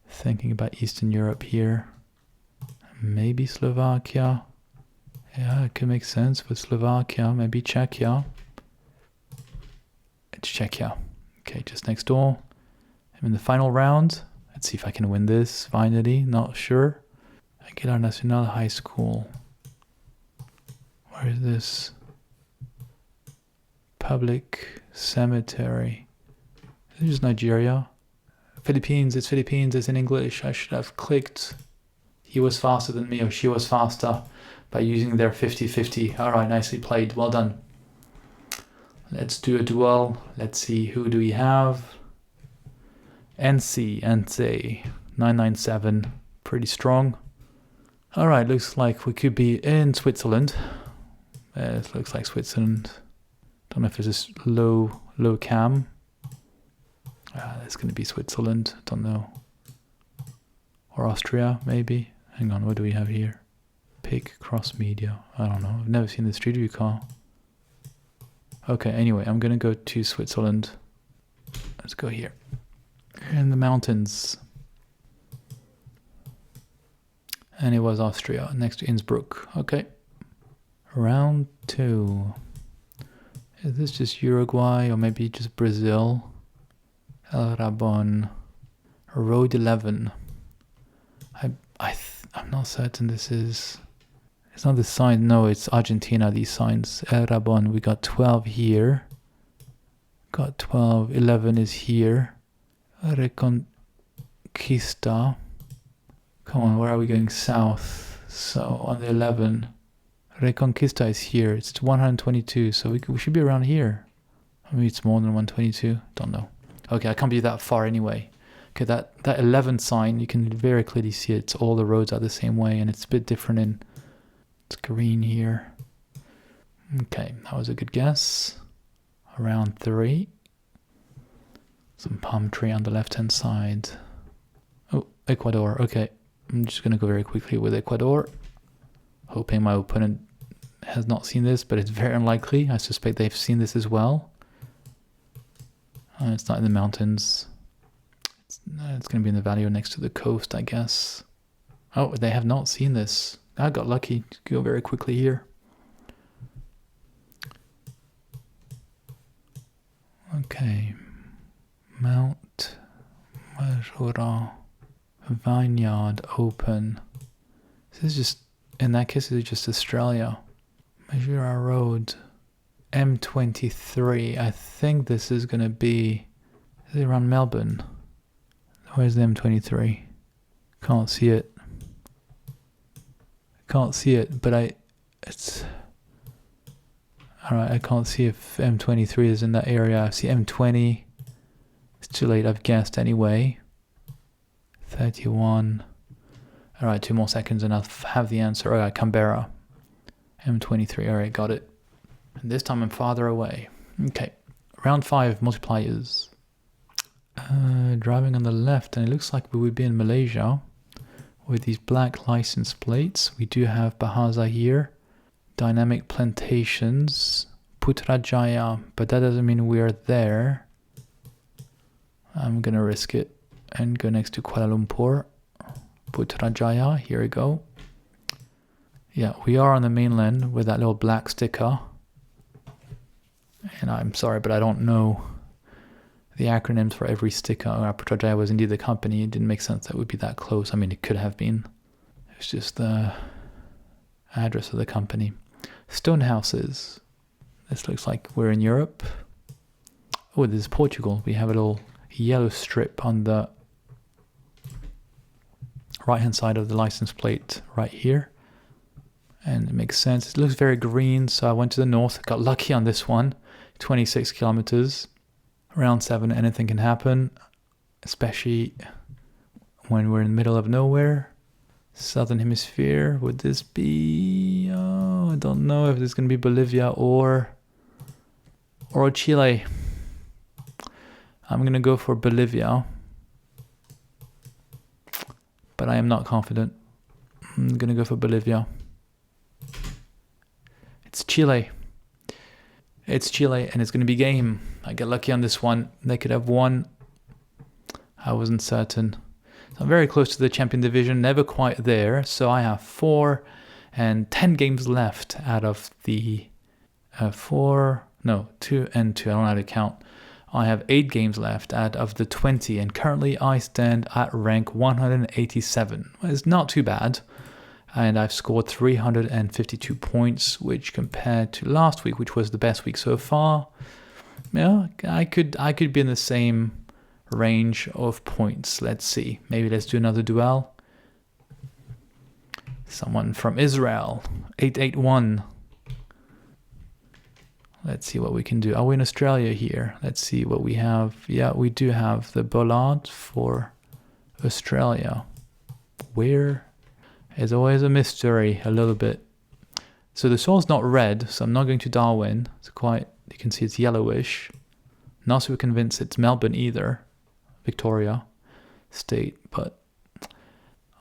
Thinking about Eastern Europe here. Maybe Slovakia. Yeah, it could make sense with Slovakia. Maybe Czechia. It's Czechia. Okay, just next door. I'm in the final round. Let's see if I can win this finally. Not sure. Aguilar Nacional High School. Where is this? Public cemetery. This is Nigeria. Philippines, it's in English. I should have clicked. He was faster than me, or she was faster, by using their 50-50. All right, nicely played. Well done. Let's do a duel. Let's see, who do we have? NC 997. Pretty strong. All right, looks like we could be in Switzerland. It looks like Switzerland. Don't know if it's a low cam. It's going to be Switzerland. Don't know. Or Austria, maybe. Hang on, what do we have here? Pick cross media. I don't know. I've never seen this street view car. Okay, anyway, I'm going to go to Switzerland. Let's go here. In the mountains. And it was Austria, next to Innsbruck. Okay. Round 2. Is this just Uruguay or maybe just Brazil? El Rabon. Road 11. I'm not certain this is... It's not the sign. No, it's Argentina, these signs. El Rabon. We got 12 here. Got 12. 11 is here. Reconquista. Come on, where are we going? South. So on the 11. Reconquista is here. It's 122, so we should be around here. Maybe it's more than 122. Don't know. Okay, I can't be that far anyway. Okay, that 11 sign, you can very clearly see it. It's all the roads are the same way, and it's a bit different in... It's green here. Okay, that was a good guess. Around 3. Some palm tree on the left-hand side. Oh, Ecuador. Okay, I'm just going to go very quickly with Ecuador. Hoping my opponent has not seen this, but it's very unlikely. I suspect they've seen this as well. It's not in the mountains. It's going to be in the valley or next to the coast, I guess. Oh, they have not seen this. I got lucky to go very quickly here. Okay. Mount Majora. Vineyard open. This is just, in that case, it's just Australia. Majora Road. M23. I think this is going to be... Is it around Melbourne? Where's the M23? Can't see it. Can't see it, but It's... Alright, I can't see if M23 is in that area. I see M20. It's too late, I've guessed anyway. 31. Alright, 2 more seconds and I'll have the answer. Alright, Canberra. M23, alright, got it. And this time I'm farther away. Okay, round 5 multipliers. Driving on the left, and it looks like we would be in Malaysia with these black license plates. We do have Bahasa here. Dynamic plantations. Putrajaya, but that doesn't mean we're there. I'm gonna risk it and go next to Kuala Lumpur. Putrajaya, here we go. Yeah, we are on the mainland with that little black sticker. And I'm sorry, but I don't know the acronyms for every sticker. Putrajaya was indeed the company. It didn't make sense that would be that close. I mean, it could have been. It's just the address of the company. Stone houses. This looks like we're in Europe. Oh, this is Portugal. We have a little yellow strip on the right-hand side of the license plate right here. And it makes sense. It looks very green, so I went to the north. Got lucky on this one. 26 kilometers. Round 7, anything can happen, especially when we're in the middle of nowhere. Southern hemisphere, would this be... Oh, I don't know if this is going to be Bolivia or Chile. I'm going to go for Bolivia, but I am not confident. I'm going to go for Bolivia. It's Chile. It's Chile, and it's going to be game. I get lucky on this one. They could have won. I wasn't certain. So I'm very close to the champion division, never quite there. So I have 4 and 10 games left out of the 2 and 2. I don't know how to count. I have 8 games left out of the 20, and currently I stand at rank 187. It's not too bad. And I've scored 352 points, which compared to last week, which was the best week so far, yeah, I could be in the same range of points. Let's see. Maybe let's do another duel. Someone from Israel, 881. Let's see what we can do. Are we in Australia here? Let's see what we have. Yeah, we do have the Bollard for Australia. Where? It's always a mystery, a little bit. So the soil's not red, so I'm not going to Darwin. It's quite, you can see it's yellowish. Not super convinced it's Melbourne either, Victoria State, but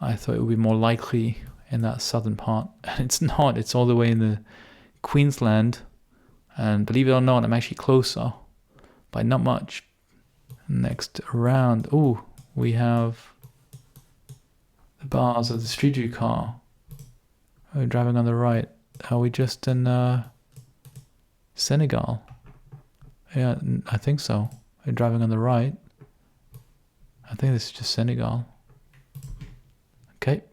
I thought it would be more likely in that southern part. And it's not, it's all the way in the Queensland. And believe it or not, I'm actually closer by not much. Next round, oh, we have the bars of the street view car. We're driving on the right. Are we just in Senegal? Yeah, I think so. We're driving on the right. I think this is just Senegal. Okay.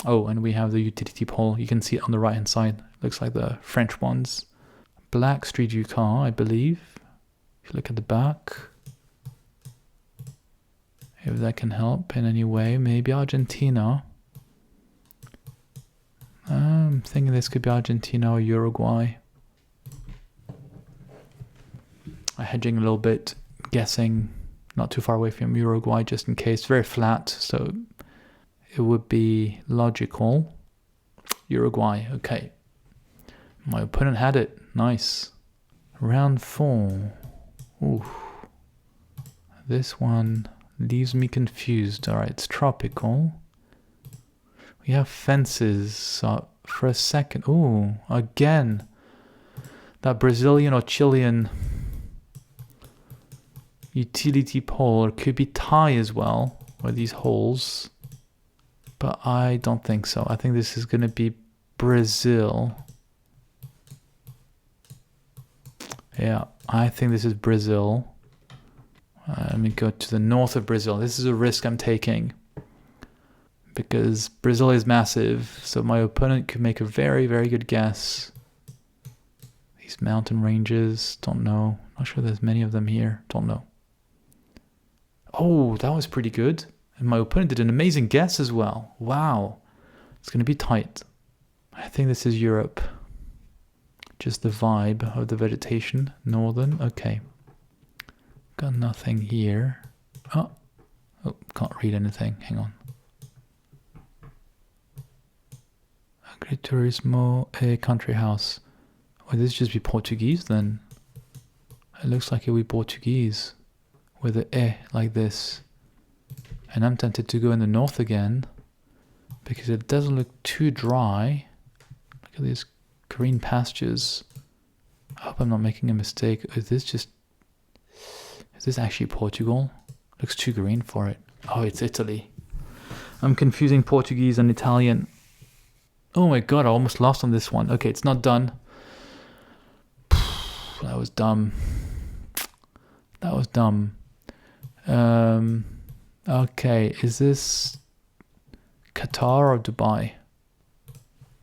Oh, and we have the utility pole. You can see it on the right hand side. Looks like the French ones. Black street view car, I believe. If you look at the back. If that can help in any way. Maybe Argentina. I'm thinking this could be Argentina or Uruguay. I'm hedging a little bit, guessing not too far away from Uruguay just in case. Very flat, so it would be logical. Uruguay, okay. My opponent had it. Nice. Round 4. Ooh. This one leaves me confused. Alright, it's tropical. We have fences. So for a second. Ooh, again. That Brazilian or Chilean utility pole. Or could be Thai as well. With these holes. But I don't think so. I think this is going to be Brazil. Yeah, I think this is Brazil. Let me go to the north of Brazil. This is a risk I'm taking. Because Brazil is massive. So my opponent could make a very, very good guess. These mountain ranges. Don't know. Not sure there's many of them here. Don't know. Oh, that was pretty good. And my opponent did an amazing guess as well. Wow. It's going to be tight. I think this is Europe. Just the vibe of the vegetation. Northern. Okay. Got nothing here. Oh, can't read anything. Hang on. Agriturismo, a country house. Would this just be Portuguese then? It looks like it would be Portuguese with a like this. And I'm tempted to go in the north again because it doesn't look too dry. Look at these green pastures. I hope I'm not making a mistake. Is this actually Portugal? Looks too green for it. Oh, it's Italy. I'm confusing Portuguese and Italian. Oh my god, I almost lost on this one. Okay, it's not done. That was dumb. That was dumb. Okay, is this Qatar or Dubai?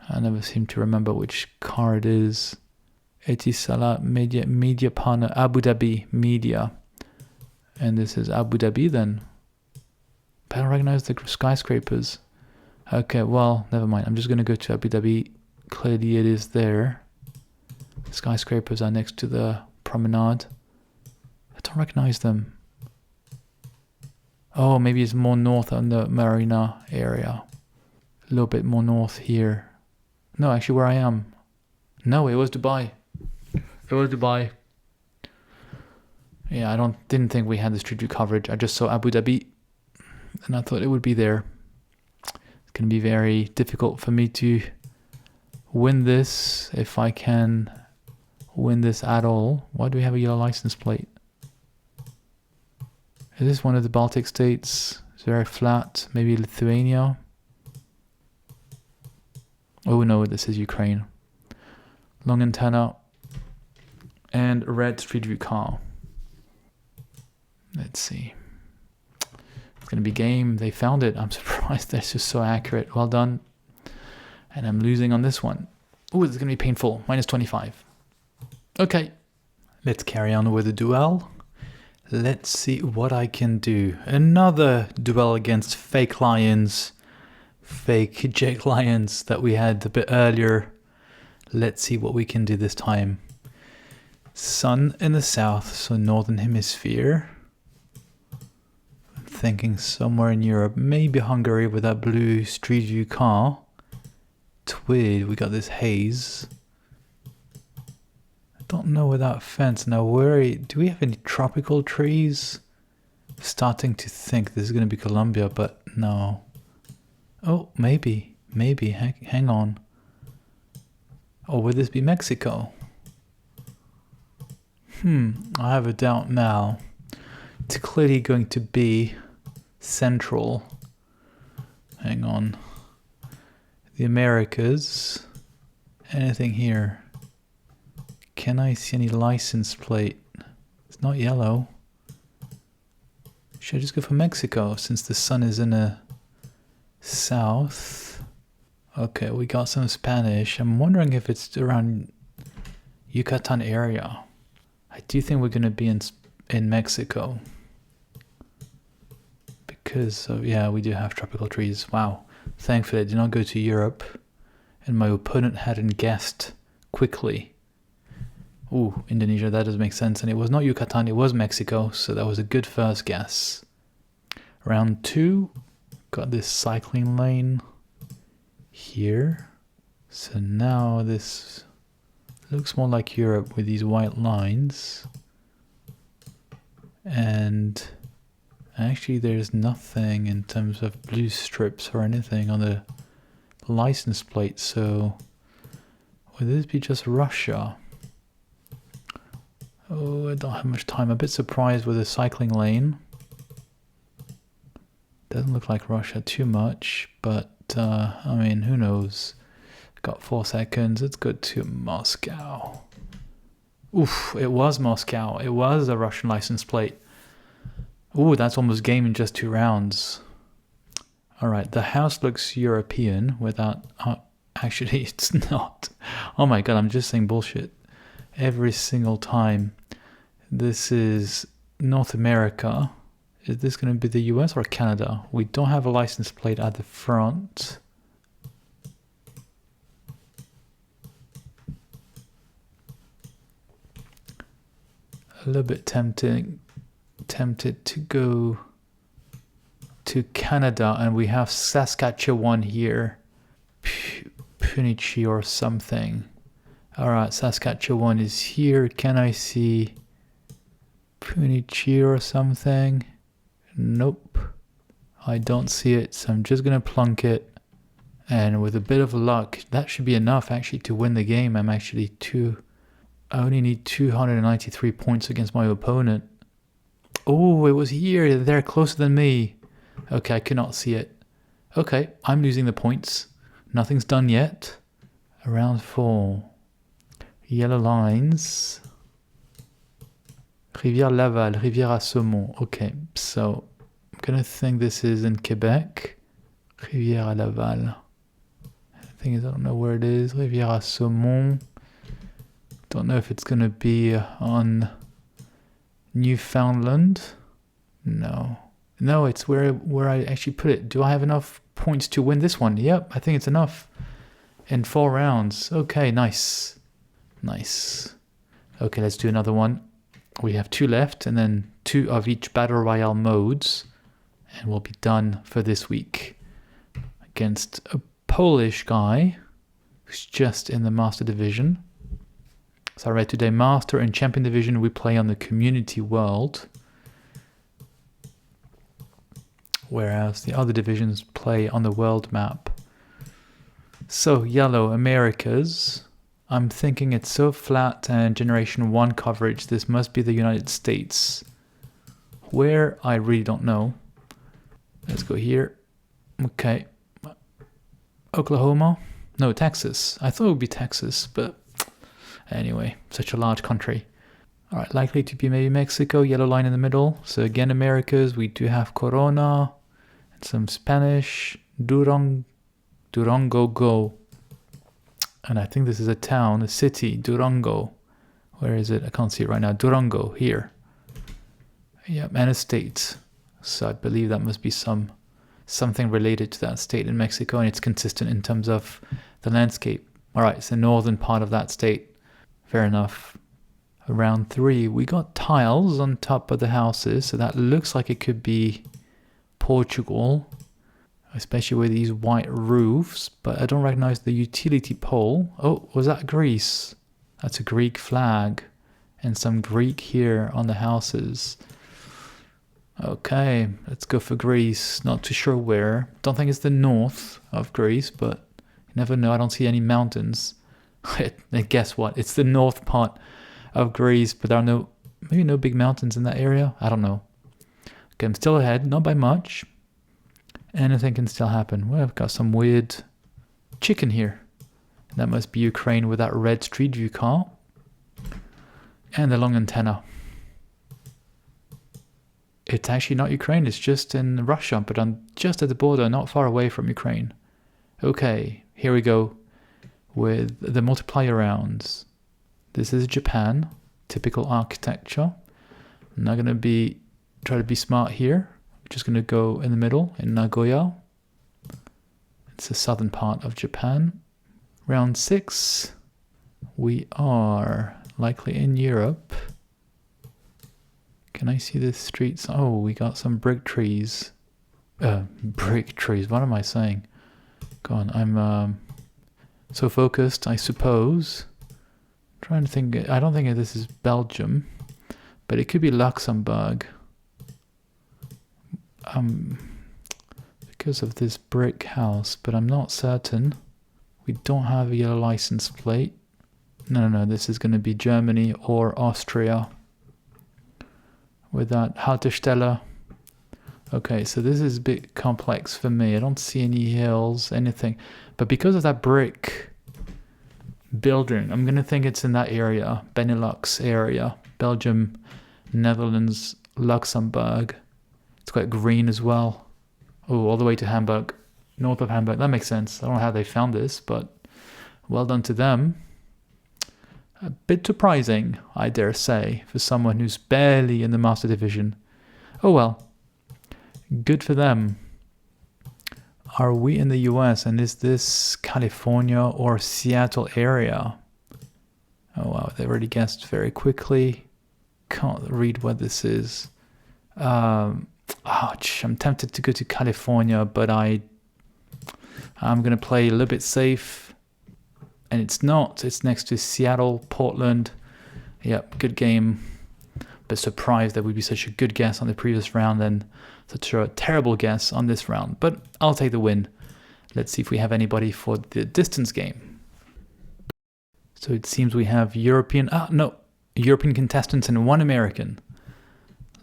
I never seem to remember which car it is. Etisalat Media Partner Abu Dhabi Media. And this is Abu Dhabi then. But I don't recognize the skyscrapers. Okay, well, never mind. I'm just going to go to Abu Dhabi. Clearly it is there. Skyscrapers are next to the promenade. I don't recognize them. Oh, maybe it's more north on the Marina area. A little bit more north here. No, actually where I am. No, it was Dubai. It was Dubai. Yeah, I didn't think we had the Street View coverage. I just saw Abu Dhabi and I thought it would be there. It's going to be very difficult for me to win this if I can win this at all. Why do we have a yellow license plate? Is this one of the Baltic states? It's very flat. Maybe Lithuania. Oh no, this is Ukraine. Long antenna. And a red Street View car. Let's see. It's going to be game. They found it. I'm surprised. That's just so accurate. Well done. And I'm losing on this one. Oh, it's going to be painful. -25. Okay. Let's carry on with the duel. Let's see what I can do. Another duel against fake lions. Fake Jake lions that we had a bit earlier. Let's see what we can do this time. Sun in the south, so northern hemisphere. I'm thinking somewhere in Europe. Maybe Hungary with that blue Street View car. Tweed, we got this haze. Don't know where that fence. Now, do we have any tropical trees? Starting to think this is going to be Colombia, but no. Oh, maybe. Hang on. Or would this be Mexico? I have a doubt now. It's clearly going to be central. Hang on. The Americas. Anything here? Can I see any license plate? It's not yellow. Should I just go for Mexico since the sun is in the south? Okay, we got some Spanish. I'm wondering if it's around Yucatan area. I do think we're going to be in Mexico. Because, yeah, we do have tropical trees. Wow. Thankfully, I did not go to Europe. And my opponent hadn't guessed quickly. Ooh, Indonesia, that does make sense. And it was not Yucatan, it was Mexico. So that was a good first guess. Round 2. Got this cycling lane here. So now this looks more like Europe with these white lines. And actually there's nothing in terms of blue strips or anything on the license plate. So would this be just Russia? Oh, I don't have much time. I'm a bit surprised with the cycling lane. Doesn't look like Russia too much, but I mean, who knows? Got 4 seconds. Let's go to Moscow. Oof, it was Moscow. It was a Russian license plate. Ooh, that's almost game in just 2 rounds. All right, the house looks European without... actually, it's not. Oh my god, I'm just saying bullshit. Every single time. This is North America. Is this going to be the US or Canada? We don't have a license plate at the front. a little bit tempted to go to Canada, and we have Saskatchewan here. Punichi or something. Alright, Saskatchewan is here. Can I see Punichi or something? Nope. I don't see it, so I'm just gonna plunk it. And with a bit of luck, that should be enough actually to win the game. I only need 293 points against my opponent. Oh, it was here. They're closer than me. Okay, I cannot see it. Okay, I'm losing the points. Nothing's done yet. Round 4. Yellow lines. Rivière Laval, Rivière à Saumon. Okay, so I'm gonna think this is in Quebec. Rivière à Laval. The thing is, I don't know where it is. Rivière à Saumon. Don't know if it's gonna be on Newfoundland. No, it's where I actually put it. Do I have enough points to win this one? Yep, I think it's enough. In 4 rounds. Okay, nice. Okay, let's do another one. We have 2 left, and then 2 of each Battle Royale modes, and we'll be done for this week. Against a Polish guy who's just in the Master Division. So I read today, Master and Champion Division, we play on the Community World, whereas the other divisions play on the world map. So, yellow, Americas. I'm thinking it's so flat and Generation 1 coverage, this must be the United States. Where, I really don't know. Let's go here. Okay. Oklahoma? No, Texas. I thought it would be Texas, but anyway, such a large country. Alright, likely to be maybe Mexico, yellow line in the middle. So again, Americas, we do have Corona, and some Spanish, Durango go. And I think this is a town, a city, Durango. Where is it? I can't see it right now. Durango, here. Yep, and a state. So I believe that must be something related to that state in Mexico, and it's consistent in terms of the landscape. Alright, it's the northern part of that state. Fair enough. Round 3, we got tiles on top of the houses, so that looks like it could be Portugal, especially with these white roofs, but I don't recognize the utility pole. Oh, was that Greece? That's a Greek flag, and some Greek here on the houses. Okay, let's go for Greece. Not too sure where. Don't think it's the north of Greece, but you never know. I don't see any mountains. And guess what? It's the north part of Greece, but there are maybe no big mountains in that area. I don't know. Okay, I'm still ahead, not by much. Anything can still happen. Well, I've got some weird chicken here. That must be Ukraine with that red Street View car. And the long antenna. It's actually not Ukraine, it's just in Russia, but I'm just at the border, not far away from Ukraine. Okay, here we go with the multiplier rounds. This is Japan, typical architecture. I'm not going to try to be smart here. I'm just going to go in the middle, in Nagoya. It's the southern part of Japan. Round 6, we are likely in Europe. Can I see the streets? Oh, we got some brick trees. Brick trees, what am I saying? Go on, I'm so focused, I suppose. Trying to think, I don't think this is Belgium, but it could be Luxembourg. Because of this brick house, but I'm not certain. We don't have a yellow license plate. No, this is going to be Germany or Austria. With that Haltestelle. Okay, so this is a bit complex for me. I don't see any hills, anything. But because of that brick building, I'm going to think it's in that area, Benelux area. Belgium, Netherlands, Luxembourg. It's quite green as well. Oh, all the way to Hamburg, north of Hamburg. That makes sense. I don't know how they found this, but well done to them. A bit surprising, I dare say, for someone who's barely in the Master Division. Oh well, good for them. Are we in the US, and is this California or Seattle area? Oh wow, they already guessed very quickly. can't read what this is. I'm tempted to go to California, but I'm gonna play a little bit safe. And it's not. It's next to Seattle, Portland. Yep, good game. But surprised that would be such a good guess on the previous round and such a terrible guess on this round. But I'll take the win. Let's see if we have anybody for the distance game. So it seems we have European contestants and 1 American.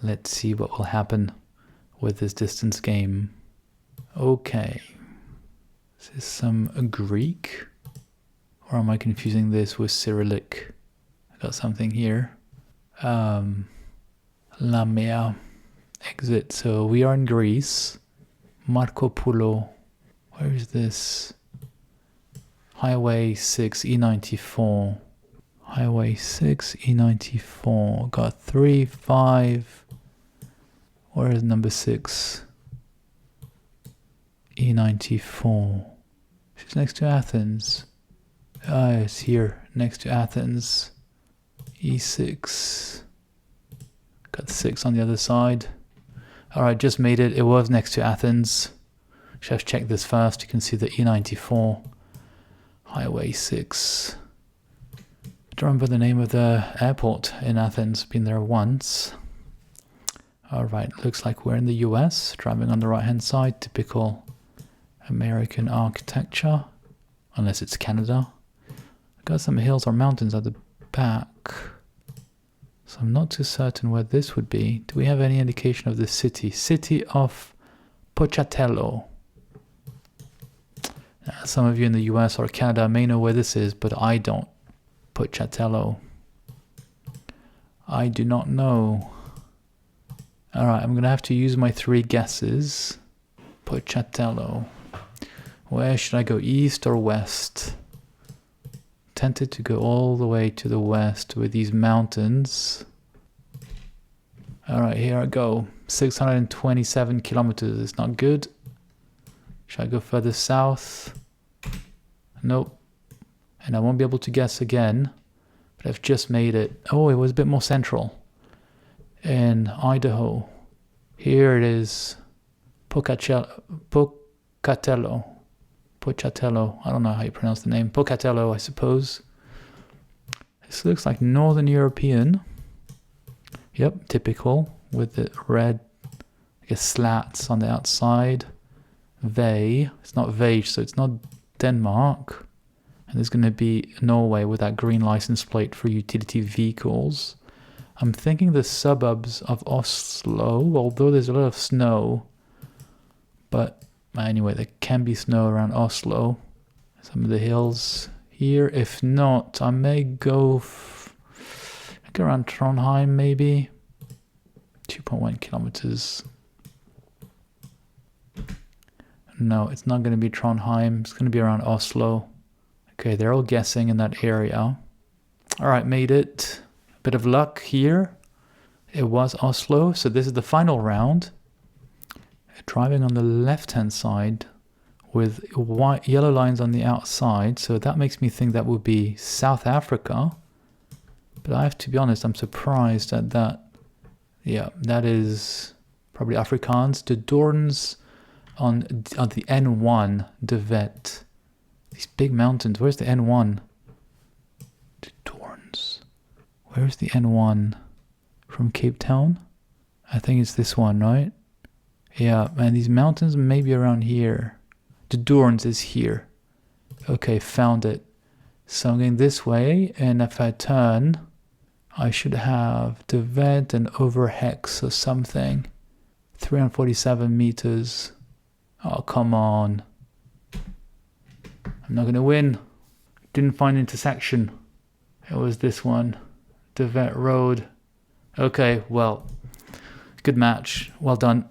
Let's see what will happen with this distance game. Okay. Is this some Greek? Or am I confusing this with Cyrillic? I got something here. Lamea. Exit. So we are in Greece. Marco Polo. Where is this? Highway 6 E94. Highway 6 E94. Got 3, 5. Where is number 6? E94. She's next to Athens. It's here, next to Athens. E6. Got 6 on the other side. Alright, just made it. It was next to Athens. Should have checked this first. You can see the E94. Highway 6. I don't remember the name of the airport in Athens. Been there once. Alright, looks like we're in the US. Driving on the right hand side. Typical American architecture. Unless it's Canada. Got some hills or mountains at the back. So I'm not too certain where this would be. Do we have any indication of the city? City of Pocatello. Some of you in the US or Canada may know where this is, but I don't. Pocatello. I do not know. Alright, I'm going to have to use my 3 guesses. Pocatello. Where should I go? East or west? Tempted to go all the way to the west with these mountains. Alright, here I go. 627 kilometers. It's not good. Should I go further south? Nope. And I won't be able to guess again. But I've just made it. Oh, it was a bit more central. In Idaho. Here it is. Pocatello. Pocatello. I don't know how you pronounce the name. Pocatello, I suppose. This looks like Northern European. Yep, typical. With the red, I guess, slats on the outside. Vej. It's not Vej, so it's not Denmark. And there's going to be Norway with that green license plate for utility vehicles. I'm thinking the suburbs of Oslo, although there's a lot of snow. But anyway, there can be snow around Oslo. Some of the hills here. If not, I may go around Trondheim, maybe. 2.1 kilometers. No, it's not going to be Trondheim. It's going to be around Oslo. Okay, they're all guessing in that area. All right, made it. A bit of luck here. It was Oslo, so this is the final round. Driving on the left-hand side with white, yellow lines on the outside, so that makes me think that would be South Africa. But I have to be honest, I'm surprised at that. Yeah, that is probably Afrikaans. De Doorns on the N1, De Wet. These big mountains. Where's the N1? De Doorns. Where's the N1? From Cape Town? I think it's this one, right? Yeah, and these mountains may be around here. De Doorns is here. Okay, found it. So I'm going this way, and if I turn, I should have De Wet and Overhex or something. 347 meters. Oh, come on. I'm not going to win. Didn't find intersection. It was this one. De Wet Road. Okay, well, good match. Well done.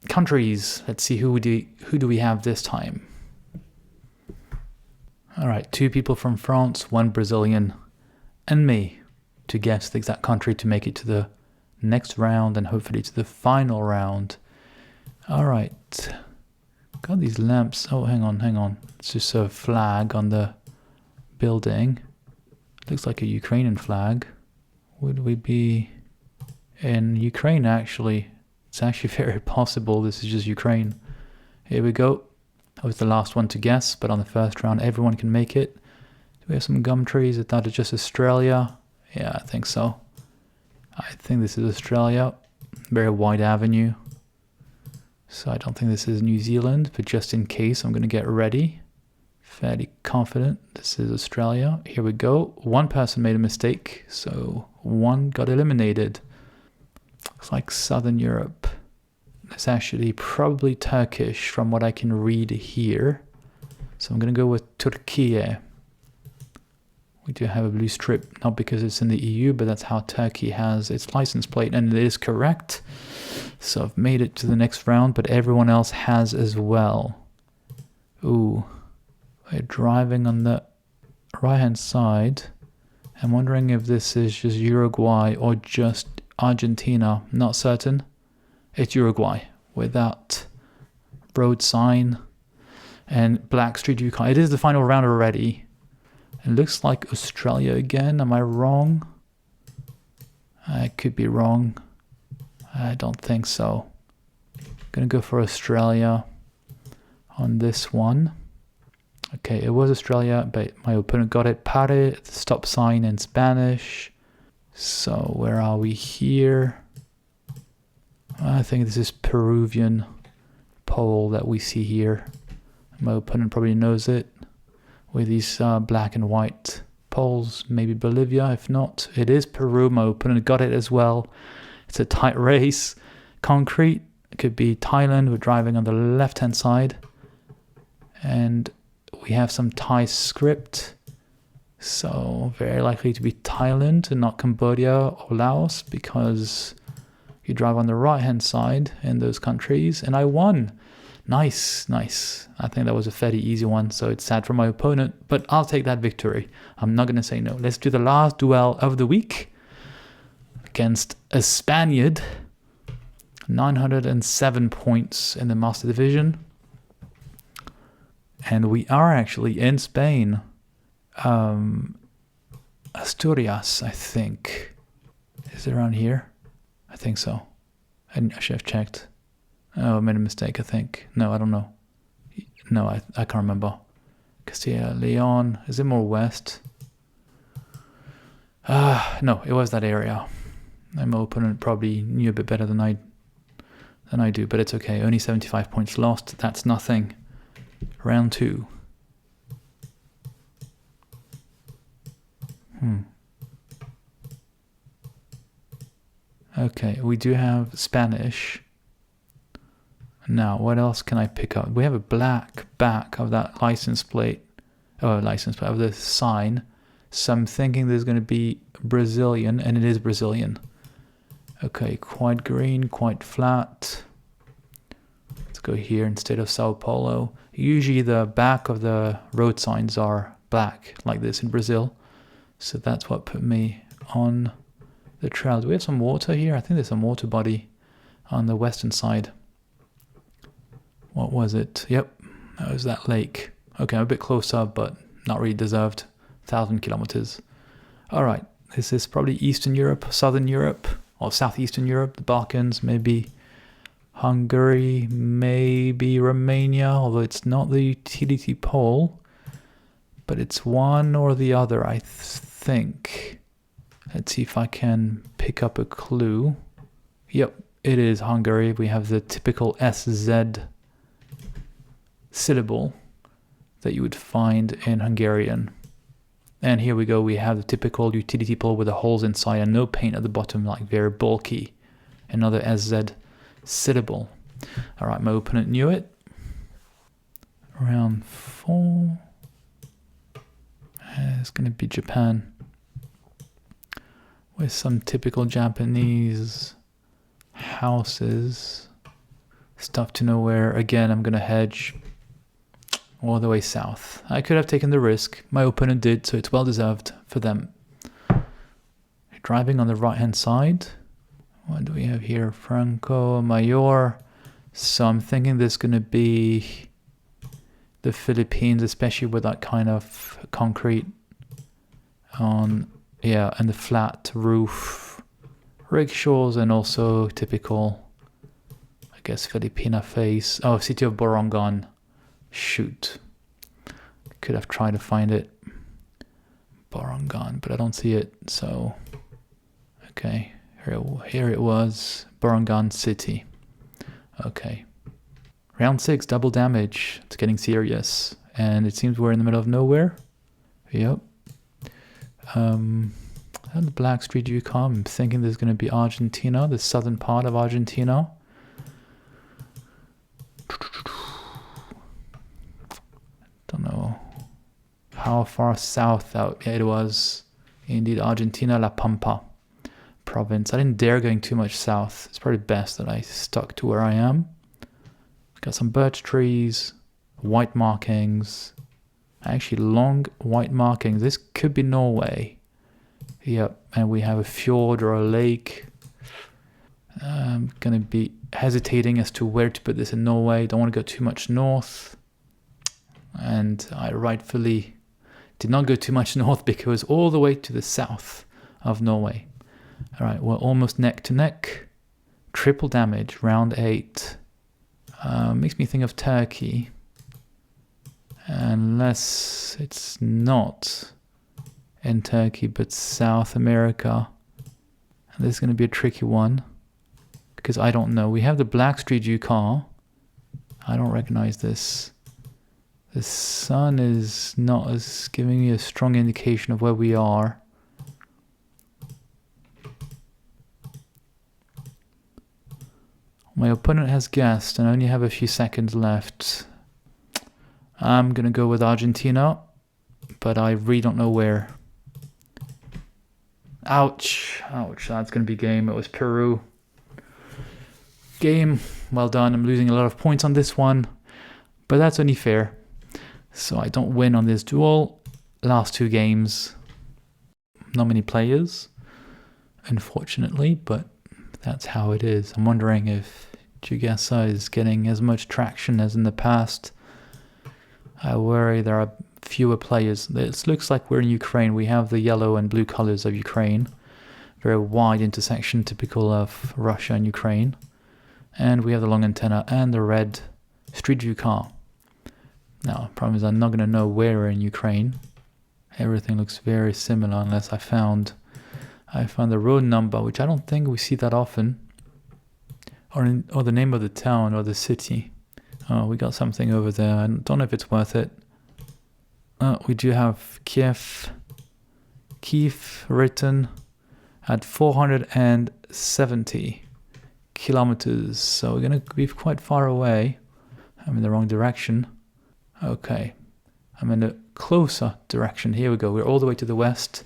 Countries. Let's see who do we have this time. All right, 2 people from France, 1 Brazilian, and me to guess the exact country to make it to the next round and hopefully to the final round. All right. Got these lamps. Oh, hang on. It's just a flag on the building. Looks like a Ukrainian flag. Would we be in Ukraine, actually? It's actually very possible this is just Ukraine. Here we go. I was the last one to guess, but on the first round, everyone can make it. Do we have some gum trees? I thought it's just Australia. Yeah, I think so. I think this is Australia. Very wide avenue. So I don't think this is New Zealand, but just in case, I'm going to get ready. Fairly confident this is Australia. Here we go. One person made a mistake, so one got eliminated. Looks like Southern Europe. It's actually probably Turkish from what I can read here. So I'm going to go with Turkey. We do have a blue strip, not because it's in the EU, but that's how Turkey has its license plate, and it is correct. So I've made it to the next round, but everyone else has as well. Ooh, we're driving on the right-hand side. I'm wondering if this is just Uruguay or just Argentina. Not certain. It's Uruguay without road sign and black street view car. It is the final round already. It looks like Australia again. Am I wrong? I could be wrong. I don't think so. Gonna go for Australia on this one. Okay, it was Australia, but my opponent got it. Pare, the stop sign in Spanish. So where are we here? I think this is Peruvian pole that we see here. My opponent probably knows it. With these black and white poles, maybe Bolivia. If not, it is Peru. My opponent got it as well. It's a tight race. Concrete. It could be Thailand. We're driving on the left-hand side. And we have some Thai script. So very likely to be Thailand and not Cambodia or Laos, because you drive on the right-hand side in those countries. And I won. Nice, nice. I think that was a fairly easy one, so it's sad for my opponent, but I'll take that victory. I'm not going to say no. Let's do the last duel of the week against a Spaniard. 907 points in the Master Division. And we are actually in Spain. Asturias, I think. Is it around here? I think so. I should have checked. Oh, I made a mistake, I think. No, I don't know. No, I can't remember. Castilla, Leon. Is it more west? No, it was that area. And my opponent probably knew a bit better than I do, but it's okay. Only 75 points lost. That's nothing. Round 2. Okay, we do have Spanish. Now, what else can I pick up? We have a black back of that license plate. Oh, license plate of the sign. So I'm thinking there's going to be Brazilian, and it is Brazilian. Okay, quite green, quite flat. Let's go here instead of Sao Paulo. Usually the back of the road signs are black, like this in Brazil. So that's what put me on the trail. Do we have some water here? I think there's some water body on the western side. What was it? Yep, that was that lake. Okay, I'm a bit closer, but not really deserved. 1,000 kilometers. All right, this is probably Eastern Europe, Southern Europe, or Southeastern Europe, the Balkans, maybe Hungary, maybe Romania, although it's not the utility pole, but it's one or the other, I think. Let's see if I can pick up a clue. Yep, it is Hungary. We have the typical SZ syllable that you would find in Hungarian. And here we go, we have the typical utility pole with the holes inside and no paint at the bottom, like very bulky. Another SZ syllable. All right, my opponent knew it. Round 4. It's going to be Japan. With some typical Japanese houses. Stuff to nowhere. Again, I'm going to hedge all the way south. I could have taken the risk. My opponent did, so it's well deserved for them. Driving on the right hand side. What do we have here? Franco Mayor. So I'm thinking there's going to be the Philippines, especially with that kind of concrete on Yeah, and the flat roof rickshaws, and also typical, I guess, Filipina face. Oh, city of Borongan. Shoot. Could have tried to find it. Borongan, but I don't see it, so... Okay, here it was. Borongan City. Okay. Round 6, double damage. It's getting serious. And it seems we're in the middle of nowhere. Yep. And the Black Street you come. I'm thinking there's going to be Argentina, the southern part of Argentina. Don't know how far south out it was. Indeed, Argentina, La Pampa province. I didn't dare going too much south. It's probably best that I stuck to where I am. Got some birch trees, white markings. Actually, long white markings. This could be Norway. Yep, and we have a fjord or a lake. I'm going to be hesitating as to where to put this in Norway. Don't want to go too much north. And I rightfully did not go too much north because it was all the way to the south of Norway. All right, we're almost neck to neck. Triple damage, round 8. Makes me think of Turkey. Unless it's not in Turkey, but South America. And this is going to be a tricky one. Because I don't know. We have the Black Street Yukon. I don't recognize this. The sun is not as giving me a strong indication of where we are. My opponent has guessed and I only have a few seconds left. I'm going to go with Argentina, but I really don't know where. Ouch. Ouch. That's going to be game. It was Peru. Game. Well done. I'm losing a lot of points on this one, but that's only fair. So I don't win on this duel. Last 2 games. Not many players, unfortunately, but that's how it is. I'm wondering if GeoGuessr is getting as much traction as in the past. I worry there are fewer players. It looks like we're in Ukraine. We have the yellow and blue colors of Ukraine. Very wide intersection, typical of Russia and Ukraine. And we have the long antenna and the red street view car. Now, the problem is I'm not going to know where we're in Ukraine. Everything looks very similar unless I found the road number, which I don't think we see that often. Or the name of the town or the city. Oh, we got something over there. I don't know if it's worth it. We do have Kiev written at 470 kilometers. So we're going to be quite far away. I'm in the wrong direction. Okay. I'm in a closer direction. Here we go. We're all the way to the west.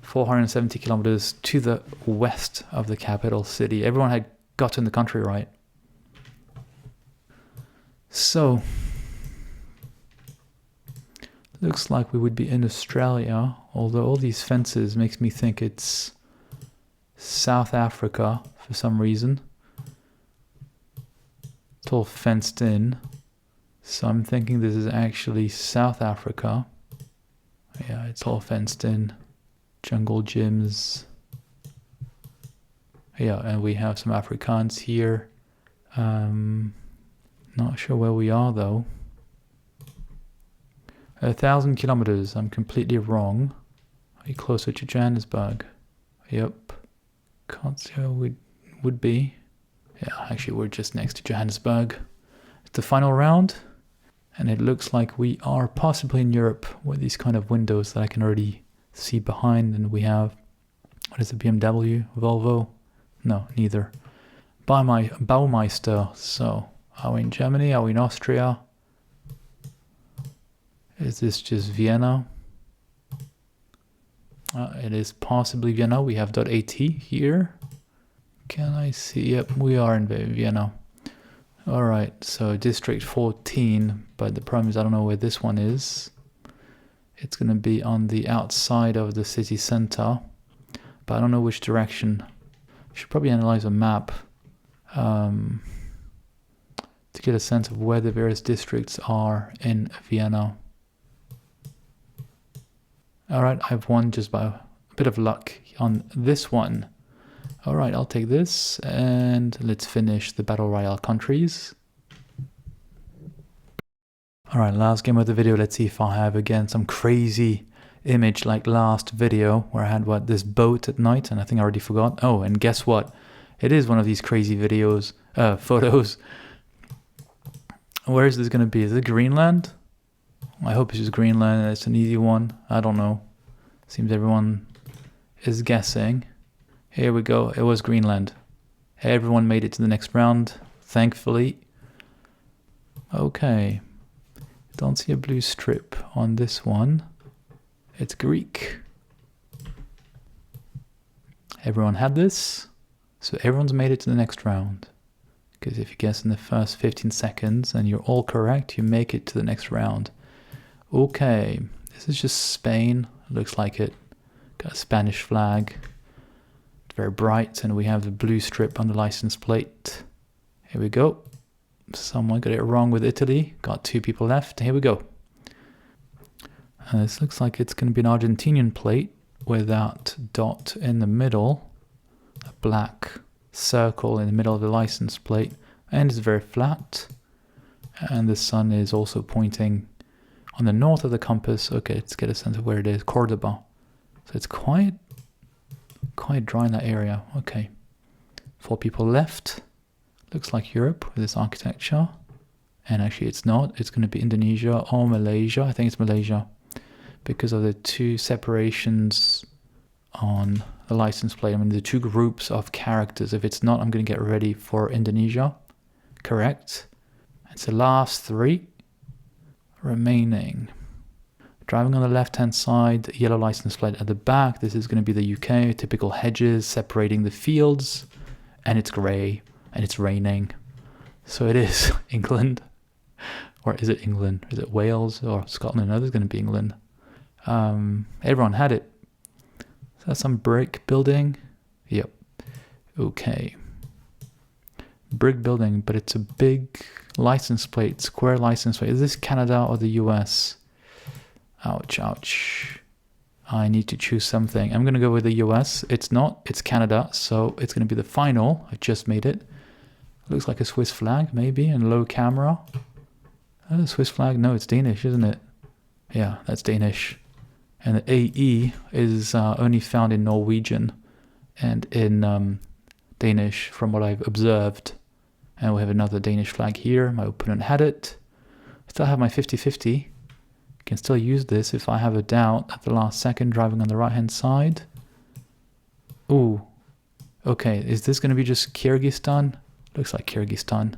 470 kilometers to the west of the capital city. Everyone had gotten the country right. So, looks like we would be in Australia, although all these fences makes me think it's South Africa for some reason. It's all fenced in. So I'm thinking this is actually South Africa. Yeah, it's all fenced in. Jungle gyms. Yeah, and we have some Afrikaans here. Not sure where we are though. 1,000 kilometers. I'm completely wrong. Are you closer to Johannesburg? Yep. Can't see where we would be. Yeah, actually we're just next to Johannesburg. It's the final round. And it looks like we are possibly in Europe with these kind of windows that I can already see behind. And we have, what is it, BMW, Volvo? No, neither. Baumeister. So, are we in Germany? Are we in Austria? Is this just Vienna? It is possibly Vienna. We have .at here. Can I see? Yep, we are in Vienna. Alright, so District 14, but the problem is I don't know where this one is. It's going to be on the outside of the city center, but I don't know which direction. Should probably analyze a map to get a sense of where the various districts are in Vienna. Alright, I've won just by bit of luck on this one. All right, I'll take this and let's finish the Battle Royale Countries. All right, last game of the video. Let's see if I have again some crazy image like last video where I had this boat at night, and I think I already forgot. Oh, and guess what? It is one of these crazy videos, photos. Where is this going to be? Is it Greenland? I hope it's just Greenland. It's an easy one. I don't know. Seems everyone is guessing. Here we go. It was Greenland. Everyone made it to the next round, thankfully. Okay. Don't see a blue strip on this one. It's Greek. Everyone had this. So everyone's made it to the next round. Because if you guess in the first 15 seconds and you're all correct, you make it to the next round. Okay, this is just Spain. Looks like it. Got a Spanish flag. It's very bright, and we have the blue strip on the license plate. Here we go. Someone got it wrong with Italy. Got 2 people left. Here we go. This looks like it's going to be an Argentinian plate with that dot in the middle. A black circle in the middle of the license plate, and it's very flat, and the sun is also pointing on the north of the compass. Okay, let's get a sense of where it is. Cordoba. So it's quite dry in that area. Okay, 4 people left. Looks like Europe with this architecture, and actually it's not. It's going to be Indonesia or Malaysia. I think it's Malaysia because of the 2 separations on the license plate. I mean, the 2 groups of characters. If it's not, I'm going to get ready for Indonesia. Correct. It's the last 3 remaining. Driving on the left-hand side, the yellow license plate at the back. This is going to be the UK. Typical hedges separating the fields, and it's grey and it's raining. So it is England, or is it England? Is it Wales or Scotland? No, there's going to be England. Everyone had it. That's some brick building. Yep. Okay. Brick building, but it's a big license plate, square license plate. Is this Canada or the US? Ouch, ouch. I need to choose something. I'm going to go with the US. It's not. It's Canada, so it's going to be the final. I just made it. Looks like a Swiss flag, maybe, in low camera. Oh, Swiss flag? No, it's Danish, isn't it? Yeah, that's Danish. And the AE is only found in Norwegian and in Danish, from what I've observed. And we have another Danish flag here. My opponent had it. I still have my 50-50. Can still use this if I have a doubt at the last second, driving on the right-hand side. Ooh. Okay, is this going to be just Kyrgyzstan? Looks like Kyrgyzstan.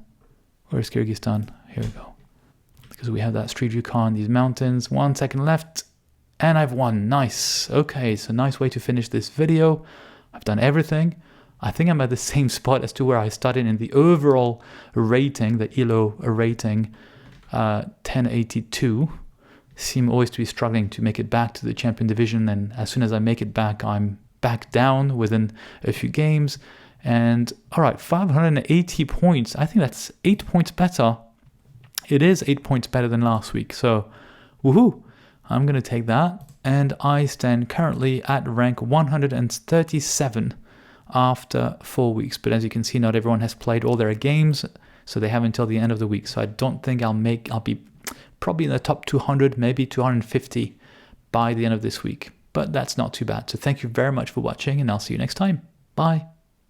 Where's Kyrgyzstan? Here we go. Because we have that street Yukon, these mountains. 1 second left. And I've won. Nice. Okay, so nice way to finish this video. I've done everything. I think I'm at the same spot as to where I started in the overall rating, the ELO rating, 1082. Seem always to be struggling to make it back to the champion division, and as soon as I make it back, I'm back down within a few games. And all right, 580 points. I think that's 8 points better. It is 8 points better than last week. So, woohoo! I'm going to take that, and I stand currently at rank 137 after 4 weeks. But as you can see, not everyone has played all their games, so they have until the end of the week. So I don't think I'll be probably in the top 200, maybe 250 by the end of this week. But that's not too bad. So thank you very much for watching, and I'll see you next time. Bye.